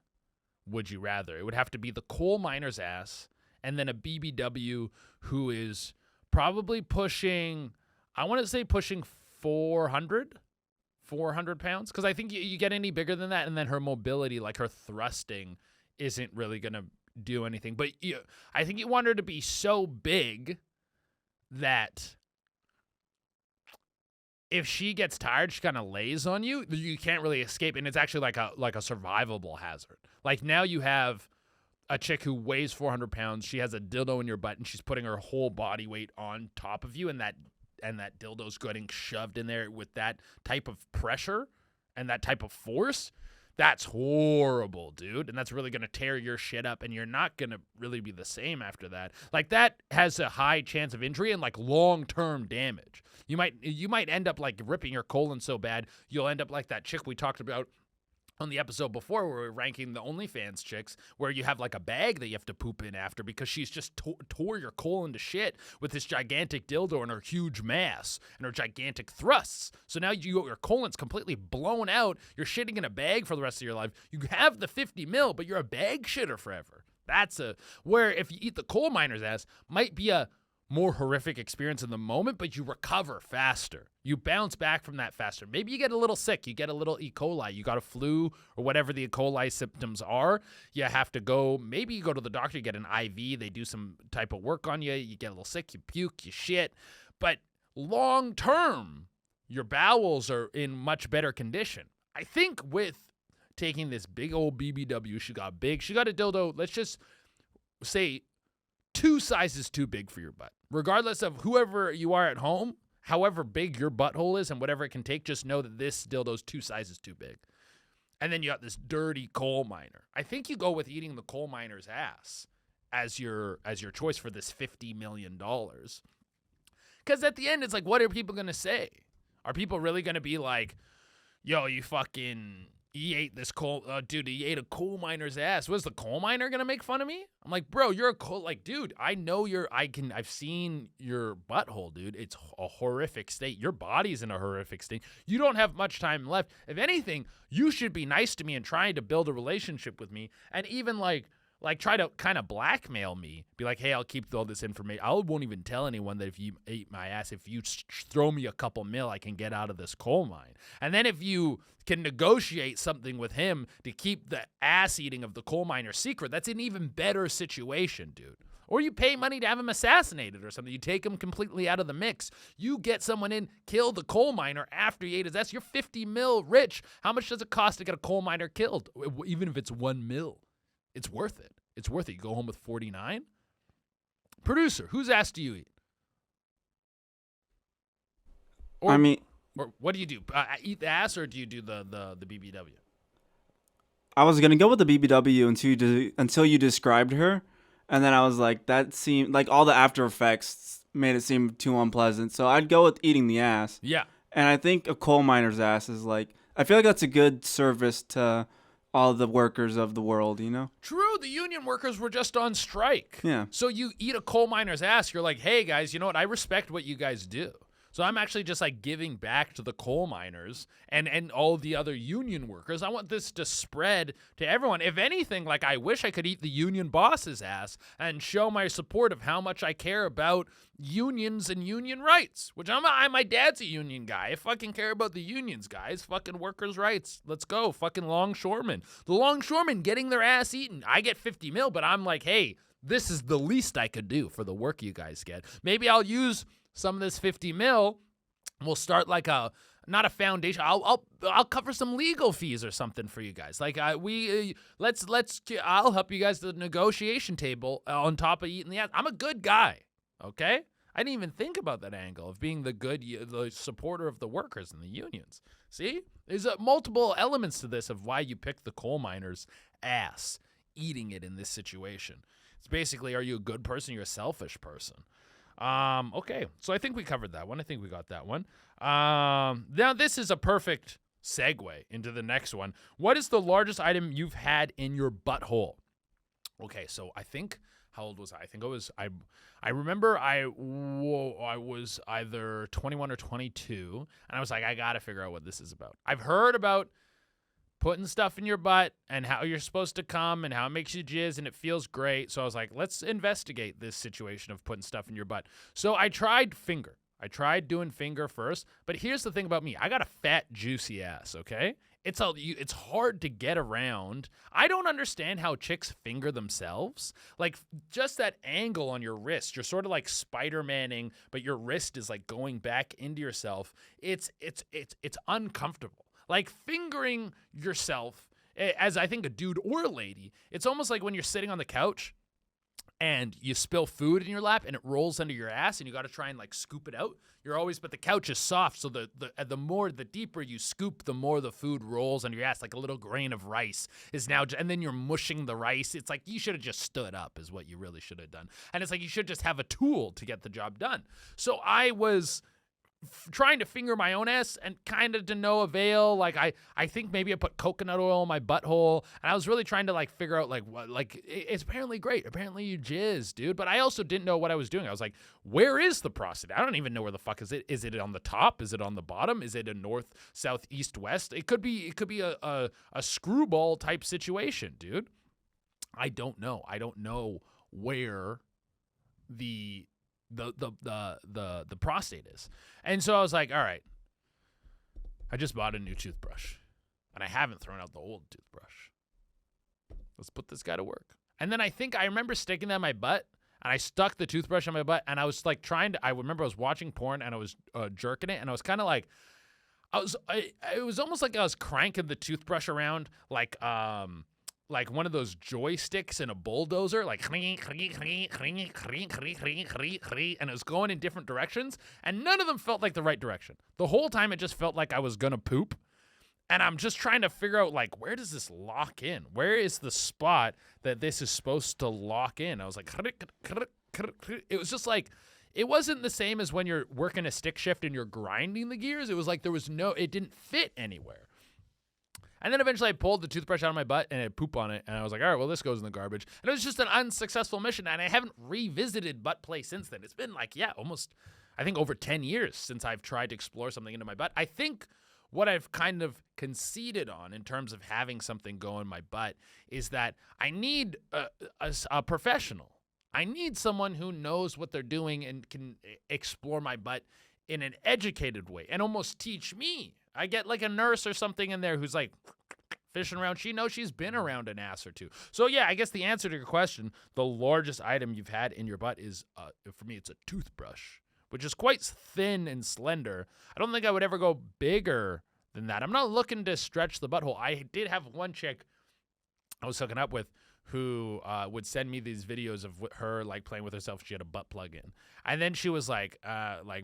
Would You Rather, it would have to be the coal miner's ass and then a BBW who is probably pushing 400 pounds, because I think you get any bigger than that and then her mobility, her thrusting, isn't really going to do anything. But I think you want her to be so big that if she gets tired, she kind of lays on you. You can't really escape, and it's actually like a survivable hazard. Now you have a chick who weighs 400 pounds. She has a dildo in your butt, and she's putting her whole body weight on top of you, and that dildo's getting shoved in there with that type of pressure and that type of force. That's horrible, dude. And that's really going to tear your shit up, and you're not going to really be the same after that. That has a high chance of injury and long-term damage. You might end up ripping your colon so bad, you'll end up like that chick we talked about on the episode before where we were ranking the OnlyFans chicks, where you have a bag that you have to poop in after because she's just tore your colon to shit with this gigantic dildo and her huge mass and her gigantic thrusts. So now your colon's completely blown out. You're shitting in a bag for the rest of your life. You have the 50 mil, but you're a bag shitter forever. That's where if you eat the coal miner's ass, might be a more horrific experience in the moment, but you recover faster. You bounce back from that faster. Maybe you get a little sick. You get a little E. coli. You got a flu or whatever the E. coli symptoms are. You have to go. Maybe you go to the doctor. You get an IV. They do some type of work on you. You get a little sick. You puke. You shit. But long term, your bowels are in much better condition. I think with taking this big old BBW. She got a dildo, let's just say 2 sizes too big for your butt. Regardless of whoever you are at home, however big your butthole is and whatever it can take, just know that this dildo's 2 sizes too big. And then you got this dirty coal miner. I think you go with eating the coal miner's ass as your choice for this $50 million. Because at the end, it's like, what are people going to say? Are people really going to be like, yo, you ate this dude, he ate a coal miner's ass. Was the coal miner going to make fun of me? I'm like, bro, you're a coal, like, dude, I know I've seen your butthole, dude. It's a horrific state. Your body's in a horrific state. You don't have much time left. If anything, you should be nice to me and trying to build a relationship with me. And even like try to kind of blackmail me. Be like, hey, I'll keep all this information. I won't even tell anyone that if you ate my ass, if you throw me a couple mil, I can get out of this coal mine. And then if you can negotiate something with him to keep the ass eating of the coal miner secret, that's an even better situation, dude. Or you pay money to have him assassinated or something. You take him completely out of the mix. You get someone in, kill the coal miner after he ate his ass. You're 50 mil rich. How much does it cost to get a coal miner killed? Even if it's 1 mil. It's worth it. It's worth it. You go home with 49. Producer, whose ass do you eat? Or what do you do? Eat the ass, or do you do the BBW? I was gonna go with the BBW until you described her, and then I was like, that seemed like all the after effects made it seem too unpleasant. So I'd go with eating the ass. Yeah. And I think a coal miner's ass is like, I feel like that's a good service to all the workers of the world, you know? True, the union workers were just on strike. Yeah. So you eat a coal miner's ass, you're like, hey guys, you know what? I respect what you guys do. So I'm actually just like giving back to the coal miners and all the other union workers. I want this to spread to everyone. If anything, like I wish I could eat the union boss's ass and show my support of how much I care about unions and union rights, which my dad's a union guy. I fucking care about the unions, guys. Fucking workers' rights. Let's go. Fucking longshoremen. The longshoremen getting their ass eaten. I get 50 mil, but I'm like, hey, this is the least I could do for the work you guys get. Maybe I'll use some of this 50 mil. We'll start like not a foundation. I'll cover some legal fees or something for you guys. Like I'll help you guys to the negotiation table on top of eating the ass. I'm a good guy. Okay? I didn't even think about that angle of being the supporter of the workers and the unions. See? There's multiple elements to this of why you pick the coal miner's ass, eating it in this situation. It's basically, are you a good person or you're a selfish person? Okay, so I think we covered that one. I think we got that one. Now this is a perfect segue into the next one. What is the largest item you've had in your butthole? Okay, so I think, how old was I? I think I remember I was either 21 or 22, and I was like, I gotta figure out what this is about. I've heard about putting stuff in your butt and how you're supposed to come and how it makes you jizz and it feels great. So I was like, let's investigate this situation of putting stuff in your butt. So I tried finger. I tried doing finger first, but here's the thing about me. I got a fat, juicy ass, okay? It's hard to get around. I don't understand how chicks finger themselves. Like, just that angle on your wrist. You're sort of like Spider-Maning, but your wrist is like going back into yourself. It's uncomfortable. Like fingering yourself, as I think a dude or a lady, it's almost like when you're sitting on the couch and you spill food in your lap and it rolls under your ass and you got to try and like scoop it out. But the couch is soft, so the deeper you scoop, the more the food rolls under your ass, like a little grain of rice is now, and then you're mushing the rice. It's like you should have just stood up is what you really should have done. And it's like you should just have a tool to get the job done. So I was trying to finger my own ass and kind of to no avail. Like I think maybe I put coconut oil in my butthole, and I was really trying to like figure out like what, like it's apparently great. Apparently you jizz, dude. But I also didn't know what I was doing. I was like, where is the prostate? I don't even know where the fuck is it. Is it on the top? Is it on the bottom? Is it a north, south, east, west? It could be a screwball type situation, dude. I don't know. I don't know where the prostate is. And so I was like, all right, I just bought a new toothbrush and I haven't thrown out the old toothbrush. Let's put this guy to work. And then I remember sticking that in my butt, and I stuck the toothbrush in my butt, and I was like I remember I was watching porn and I was jerking it, and I was kind of like, it was almost like I was cranking the toothbrush around like one of those joysticks in a bulldozer, like, and it was going in different directions, and none of them felt like the right direction. The whole time it just felt like I was gonna poop, and I'm just trying to figure out, like, where does this lock in? Where is the spot that this is supposed to lock in? I was like, it was just like, it wasn't the same as when you're working a stick shift and you're grinding the gears. It was like it didn't fit anywhere. And then eventually I pulled the toothbrush out of my butt and it pooped on it. And I was like, all right, well, this goes in the garbage. And it was just an unsuccessful mission. And I haven't revisited butt play since then. It's been like, almost, I think, over 10 years since I've tried to explore something into my butt. I think what I've kind of conceded on in terms of having something go in my butt is that I need a professional. I need someone who knows what they're doing and can explore my butt in an educated way and almost teach me. I get like a nurse or something in there who's like fishing around. She knows she's been around an ass or two. So yeah, I guess the answer to your question, the largest item you've had in your butt is, for me, it's a toothbrush, which is quite thin and slender. I don't think I would ever go bigger than that. I'm not looking to stretch the butthole. I did have one chick I was hooking up with who would send me these videos of her like playing with herself. She had a butt plug in, and then she was like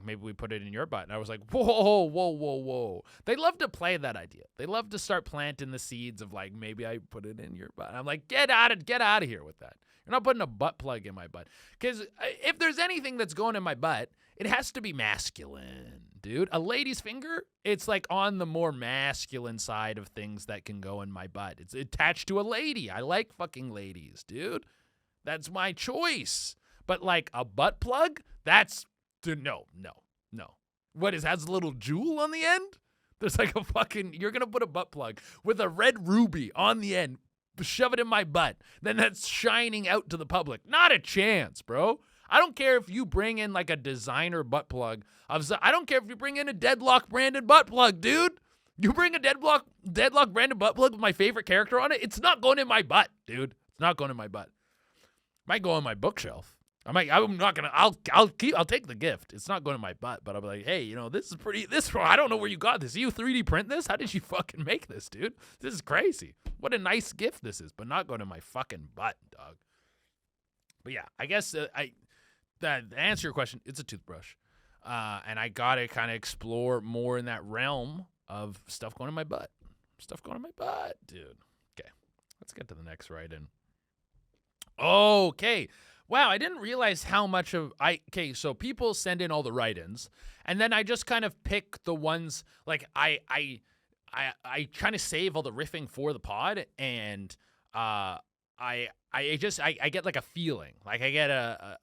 maybe we put it in your butt. And I was like, whoa. They love to play that idea. They love to start planting the seeds of like, maybe I put it in your butt. And I'm like, get out of here with that. You're not putting a butt plug in my butt. Because if there's anything that's going in my butt, it has to be masculine, dude. A lady's finger, it's like on the more masculine side of things that can go in my butt. It's attached to a lady. I like fucking ladies, dude. That's my choice. But like a butt plug, that's, dude, no. What has a little jewel on the end? There's like a fucking, you're going to put a butt plug with a red ruby on the end, shove it in my butt, then that's shining out to the public. Not a chance, bro. I don't care if you bring in like a designer butt plug. I don't care if you bring in a Deadlock branded butt plug, dude. You bring a Deadlock branded butt plug with my favorite character on it, it's not going in my butt, dude. It's not going in my butt. Might go on my bookshelf. I'll take the gift. It's not going in my butt, but I'll be like, hey, this is pretty, I don't know where you got this. You 3D print this? How did you fucking make this, dude? This is crazy. What a nice gift this is, but not going in my fucking butt, dog. But yeah, I guess to answer your question, it's a toothbrush. And I got to kind of explore more in that realm of stuff going in my butt. Dude. Okay, let's get to the next write-in. Okay. Wow, I didn't realize how much of so people send in all the write-ins, and then I just kind of pick the ones, like I kind of save all the riffing for the pod, and I get like a feeling, like I get a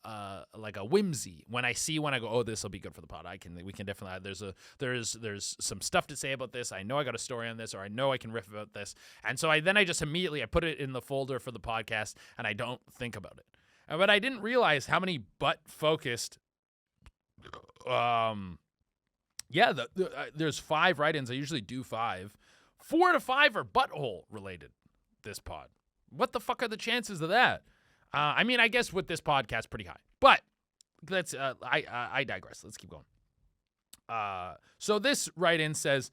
whimsy when I go, oh, this will be good for the pod. We can definitely, there's some stuff to say about this. I know I got a story on this, or I know I can riff about this, and so I just immediately I put it in the folder for the podcast, and I don't think about it. But I didn't realize how many butt-focused, there's 5 write-ins. I usually do 5. 4 to 5 are butthole-related, this pod. What the fuck are the chances of that? I mean, I guess with this podcast, pretty high. But let's, I digress. Let's keep going. So this write-in says,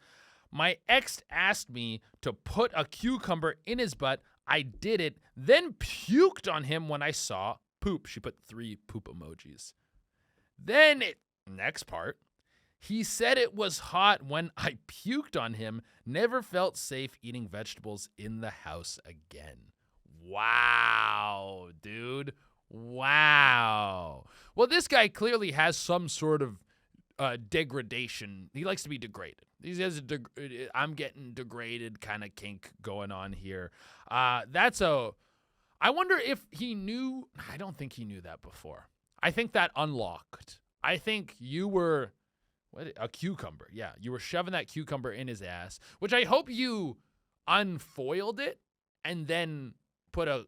my ex asked me to put a cucumber in his butt. I did it, then puked on him when I saw poop. She put 3 poop emojis. Then, next part, he said it was hot when I puked on him. Never felt safe eating vegetables in the house again. Wow, dude. Wow. Well, this guy clearly has some sort of degradation. He likes to be degraded. He has I'm getting degraded kind of kink going on here. I wonder if he knew. I don't think he knew that before. I think that unlocked. I think you were a cucumber. Yeah, you were shoving that cucumber in his ass, which I hope you unfoiled it and then put a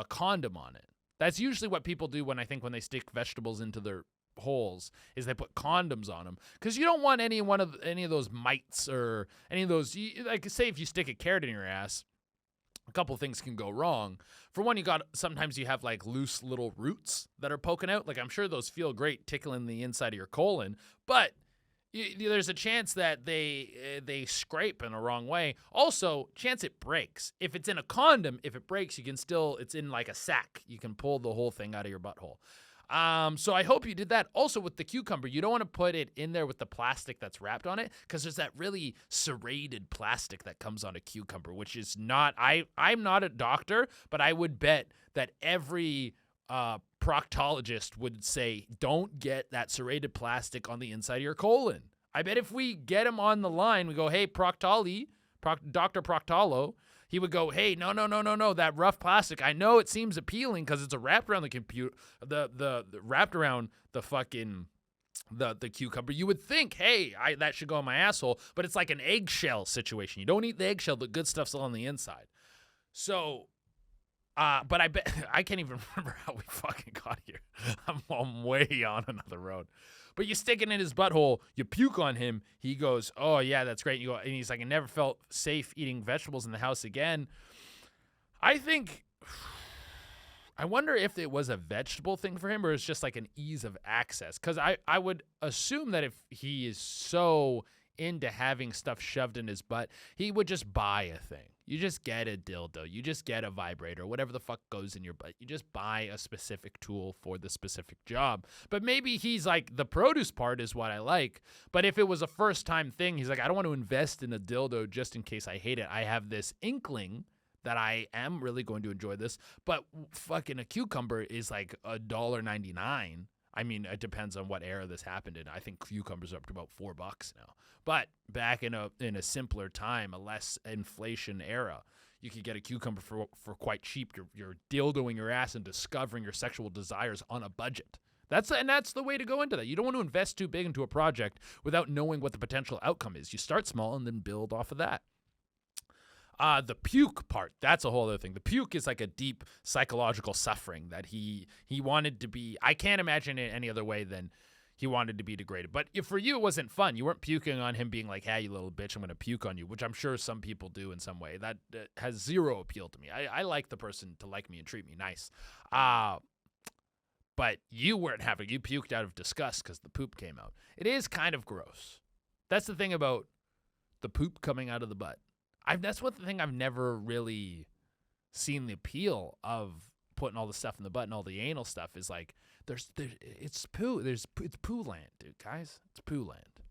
condom on it. That's usually what people do when they stick vegetables into their holes, is they put condoms on them, because you don't want any of those mites or any of those, like, say if you stick a carrot in your ass, a couple things can go wrong. For one, sometimes you have like loose little roots that are poking out. Like, I'm sure those feel great tickling the inside of your colon, but there's a chance that they scrape in a wrong way. Also, chance it breaks. If it's in a condom, if it breaks, it's in like a sack. You can pull the whole thing out of your butthole. So I hope you did that. Also with the cucumber, you don't want to put it in there with the plastic that's wrapped on it, because there's that really serrated plastic that comes on a cucumber, which is not, I'm not a doctor, but I would bet that every proctologist would say, don't get that serrated plastic on the inside of your colon. I bet if we get him on the line, we go, hey, Dr. Proctolo, he would go, hey, no, that rough plastic. I know it seems appealing because it's wrapped around the computer, wrapped around the fucking the cucumber. You would think, hey, that should go in my asshole, but it's like an eggshell situation. You don't eat the eggshell, the good stuff's all on the inside. So, but I bet I can't even remember how we fucking got here. I'm way on another road. But you stick it in his butthole, you puke on him. He goes, oh, yeah, that's great. And he's like, I never felt safe eating vegetables in the house again. I wonder if it was a vegetable thing for him or it's just like an ease of access. Because I would assume that if he is so into having stuff shoved in his butt, he would just buy a thing. You just get a dildo. You just get a vibrator, whatever the fuck goes in your butt. You just buy a specific tool for the specific job. But maybe he's like, the produce part is what I like. But if it was a first time thing, he's like, I don't want to invest in a dildo just in case I hate it. I have this inkling that I am really going to enjoy this. But fucking a cucumber is like $1.99. I mean, it depends on what era this happened in. I think cucumbers are up to about $4 now. But back in a simpler time, a less inflation era, you could get a cucumber for quite cheap. You're dildoing your ass and discovering your sexual desires on a budget. That's the way to go into that. You don't want to invest too big into a project without knowing what the potential outcome is. You start small and then build off of that. The puke part, that's a whole other thing. The puke is like a deep psychological suffering that he wanted to be. I can't imagine it any other way than he wanted to be degraded. But if for you it wasn't fun, you weren't puking on him being like, hey, you little bitch, I'm going to puke on you, which I'm sure some people do in some way. That has zero appeal to me. I like the person to like me and treat me nice. But you weren't having, you puked out of disgust because the poop came out. It is kind of gross. That's the thing about the poop coming out of the butt. That's one thing I've never really seen the appeal of putting all the stuff in the butt and all the anal stuff is like, it's poo. It's poo land, dude, guys. It's poo land.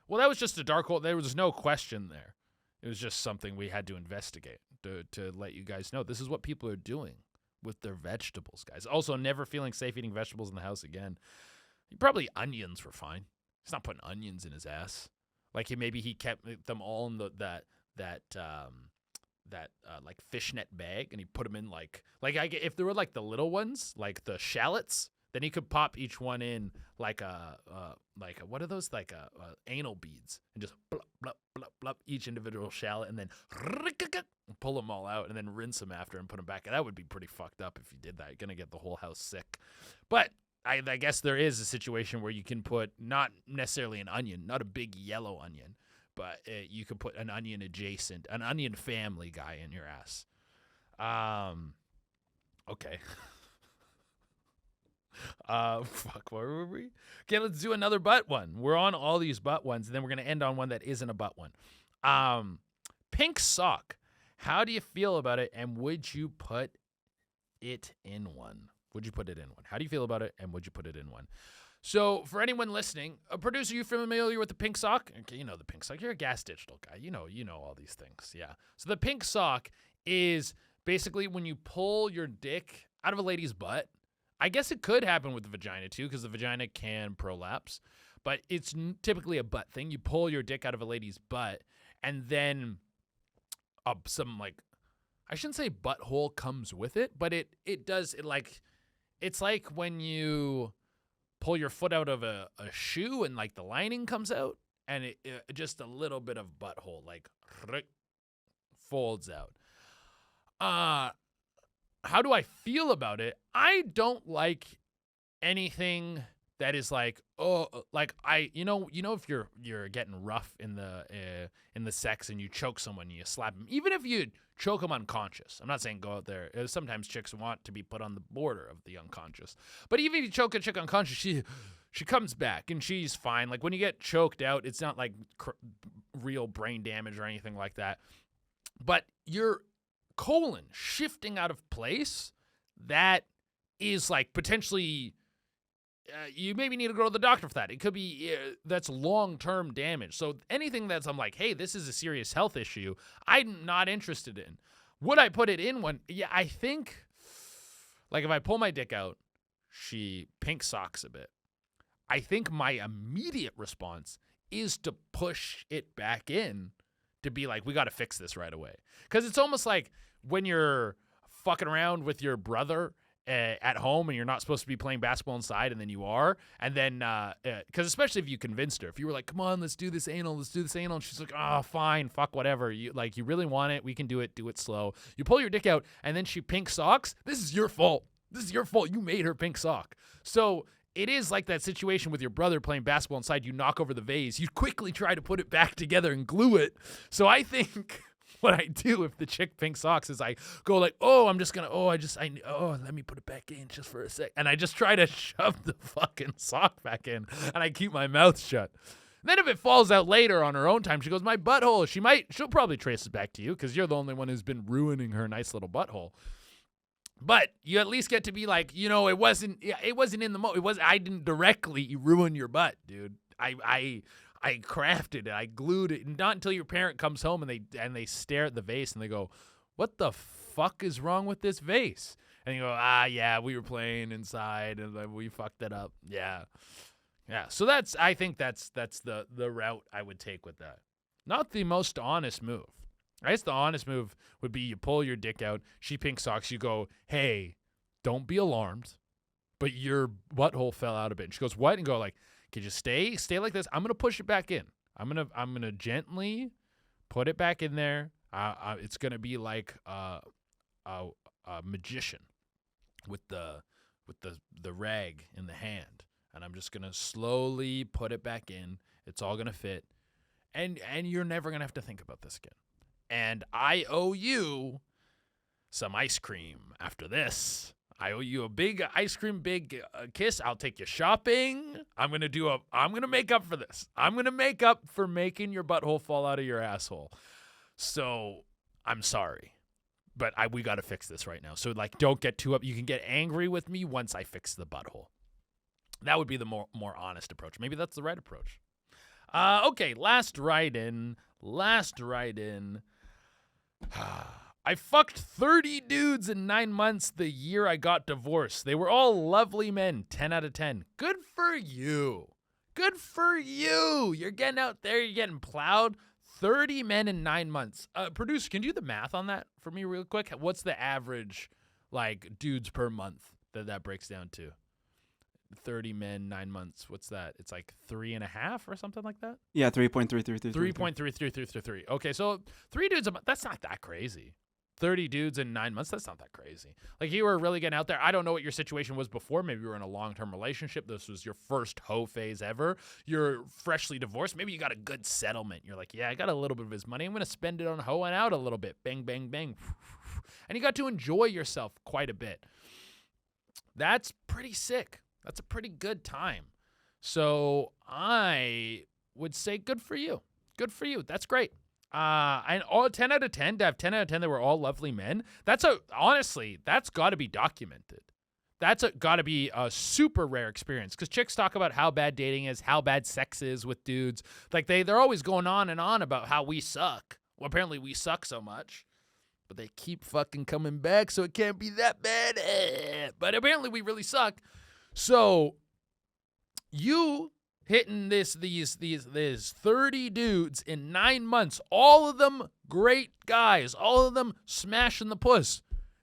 Well, that was just a dark hole. There was no question there. It was just something we had to investigate to let you guys know. This is what people are doing with their vegetables, guys. Also, never feeling safe eating vegetables in the house again. Probably onions were fine. He's not putting onions in his ass. Like maybe he kept them all in that like fishnet bag, and he put them in like if there were like the little ones, like the shallots, then he could pop each one in like a what are those, like anal beads, and just blup, blup, blup, blup, each individual shallot, and then pull them all out and then rinse them after and put them back. That would be pretty fucked up if you did that. You're gonna get the whole house sick. But I guess there is a situation where you can put not necessarily an onion, not a big yellow onion, but you could put an onion adjacent, an onion family guy in your ass. Okay. Fuck, where were we? Okay, let's do another butt one. We're on all these butt ones, and then we're going to end on one that isn't a butt one. Pink sock. How do you feel about it, and would you put it in one? Would you put it in one? How do you feel about it, and would you put it in one? So, for anyone listening, a producer, you familiar with the pink sock? Okay, you know the pink sock. You're a Gas Digital guy. You know all these things. Yeah. So the pink sock is basically when you pull your dick out of a lady's butt. I guess it could happen with the vagina too, because the vagina can prolapse, but it's typically a butt thing. You pull your dick out of a lady's butt, and then some, like, I shouldn't say butthole comes with it, but it does. It's like when you pull your foot out of a shoe and like the lining comes out, and it just a little bit of butthole like folds out. How do I feel about it? I don't like anything that is like, oh, like if you're getting rough in the sex and you choke someone, you slap them, even if you choke them unconscious. I'm not saying go out there. Sometimes chicks want to be put on the border of the unconscious, but even if you choke a chick unconscious, she comes back and she's fine. Like when you get choked out, it's not like real brain damage or anything like that, but your colon shifting out of place, that is like potentially. You maybe need to go to the doctor for that. It could be that's long-term damage. So anything that's I'm like, hey, this is a serious health issue, I'm not interested in. Would I put it in one? Yeah, I think, like if I pull my dick out, she pink socks a bit. I think my immediate response is to push it back in, to be like, we got to fix this right away. Because it's almost like when you're fucking around with your brother at home and you're not supposed to be playing basketball inside and then you are, and then because especially if you convinced her, if you were like, come on, let's do this anal, and she's like, oh, fine, fuck, whatever, you really want it, we can do it slow. You pull your dick out and then she pink socks. This is your fault, you made her pink sock. So it is like that situation with your brother playing basketball inside. You knock over the vase, you quickly try to put it back together and glue it. So I think what I do if the chick pink socks is I go like, let me put it back in just for a sec. And I just try to shove the fucking sock back in and I keep my mouth shut. And then if it falls out later on her own time, she goes, my butthole, she'll probably trace it back to you because you're the only one who's been ruining her nice little butthole. But you at least get to be like, it wasn't in the moment. I didn't directly ruin your butt, dude. I crafted it. I glued it. Not until your parent comes home and they stare at the vase and they go, what the fuck is wrong with this vase? And you go, yeah, we were playing inside and we fucked it up. Yeah. Yeah. So I think that's the route I would take with that. Not the most honest move. I guess the honest move would be you pull your dick out, she pink socks, you go, hey, don't be alarmed, but your butthole fell out a bit. And she goes, what? And go like, can you stay like this? I'm gonna push it back in. I'm gonna gently put it back in there. It's gonna be like a magician with the rag in the hand, and I'm just gonna slowly put it back in. It's all gonna fit, and you're never gonna have to think about this again. And I owe you some ice cream after this. I owe you a big ice cream, big kiss. I'll take you shopping. I'm going to make up for this. I'm going to make up for making your butthole fall out of your asshole. So I'm sorry, but we got to fix this right now. So like, don't get too up. You can get angry with me once I fix the butthole. That would be the more honest approach. Maybe that's the right approach. Okay. Last write-in. I fucked 30 dudes in 9 months the year I got divorced. They were all lovely men, 10 out of 10. Good for you. You're getting out there, you're getting plowed. 30 men in 9 months. Producer, can you do the math on that for me real quick? What's the average, like, dudes per month that breaks down to? 30 men, 9 months. What's that? It's like 3.5 or something like that? Yeah, 3.3333. 3.3333. Okay, so 3 dudes a month. That's not that crazy. 30 dudes in 9 months, that's not that crazy. Like, you were really getting out there. I don't know what your situation was before. Maybe you were in a long-term relationship. This was your first hoe phase ever. You're freshly divorced. Maybe you got a good settlement. You're like, yeah, I got a little bit of his money. I'm going to spend it on hoeing out a little bit. Bang, bang, bang. And you got to enjoy yourself quite a bit. That's pretty sick. That's a pretty good time. So I would say good for you. Good for you. That's great. And all 10 out of 10, to have 10 out of 10 that were all lovely men, honestly, that's got to be documented. That's got to be a super rare experience because chicks talk about how bad dating is, how bad sex is with dudes. Like they're always going on and on about how we suck. Well, apparently we suck so much, but they keep fucking coming back, so it can't be that bad. But apparently we really suck. So you hitting these 30 dudes in 9 months, all of them great guys, all of them smashing the puss.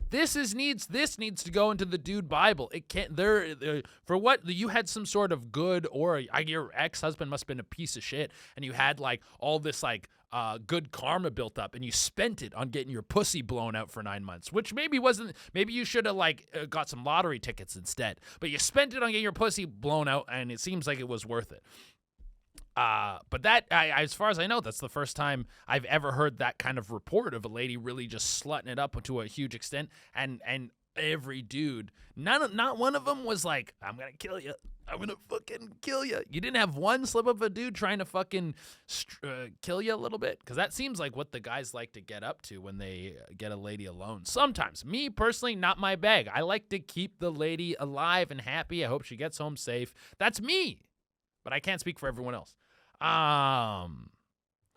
This needs to go into the dude Bible. It can't. For what you had some sort of good, or your ex-husband must have been a piece of shit, and you had like all this like good karma built up, and you spent it on getting your pussy blown out for 9 months, which maybe wasn't. Maybe you should have like got some lottery tickets instead. But you spent it on getting your pussy blown out, and it seems like it was worth it. But that, as far as I know, that's the first time I've ever heard that kind of report of a lady really just slutting it up to a huge extent, and every dude, not one of them was like, I'm gonna kill you. I'm gonna fucking kill you. You didn't have one slip of a dude trying to fucking kill you a little bit? Because that seems like what the guys like to get up to when they get a lady alone. Sometimes. Me, personally, not my bag. I like to keep the lady alive and happy. I hope she gets home safe. That's me. But I can't speak for everyone else.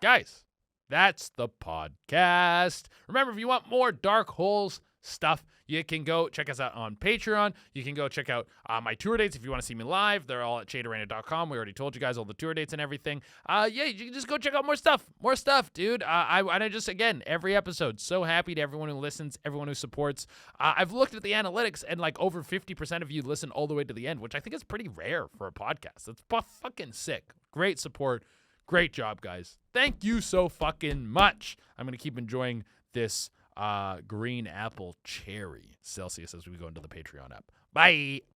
Guys, that's the podcast. Remember, if you want more Dark Holes stuff, you can go check us out on Patreon. You can go check out my tour dates if you want to see me live. They're all at shaderana.com. We already told you guys all the tour dates and everything. Yeah, you can just go check out more stuff, dude. I just, again, every episode, so happy to everyone who listens, everyone who supports. I've looked at the analytics, and like over 50% of you listen all the way to the end, which I think is pretty rare for a podcast. That's fucking sick. Great support. Great job, guys. Thank you so fucking much. I'm going to keep enjoying this green apple cherry Celsius as we go into the Patreon app. Bye.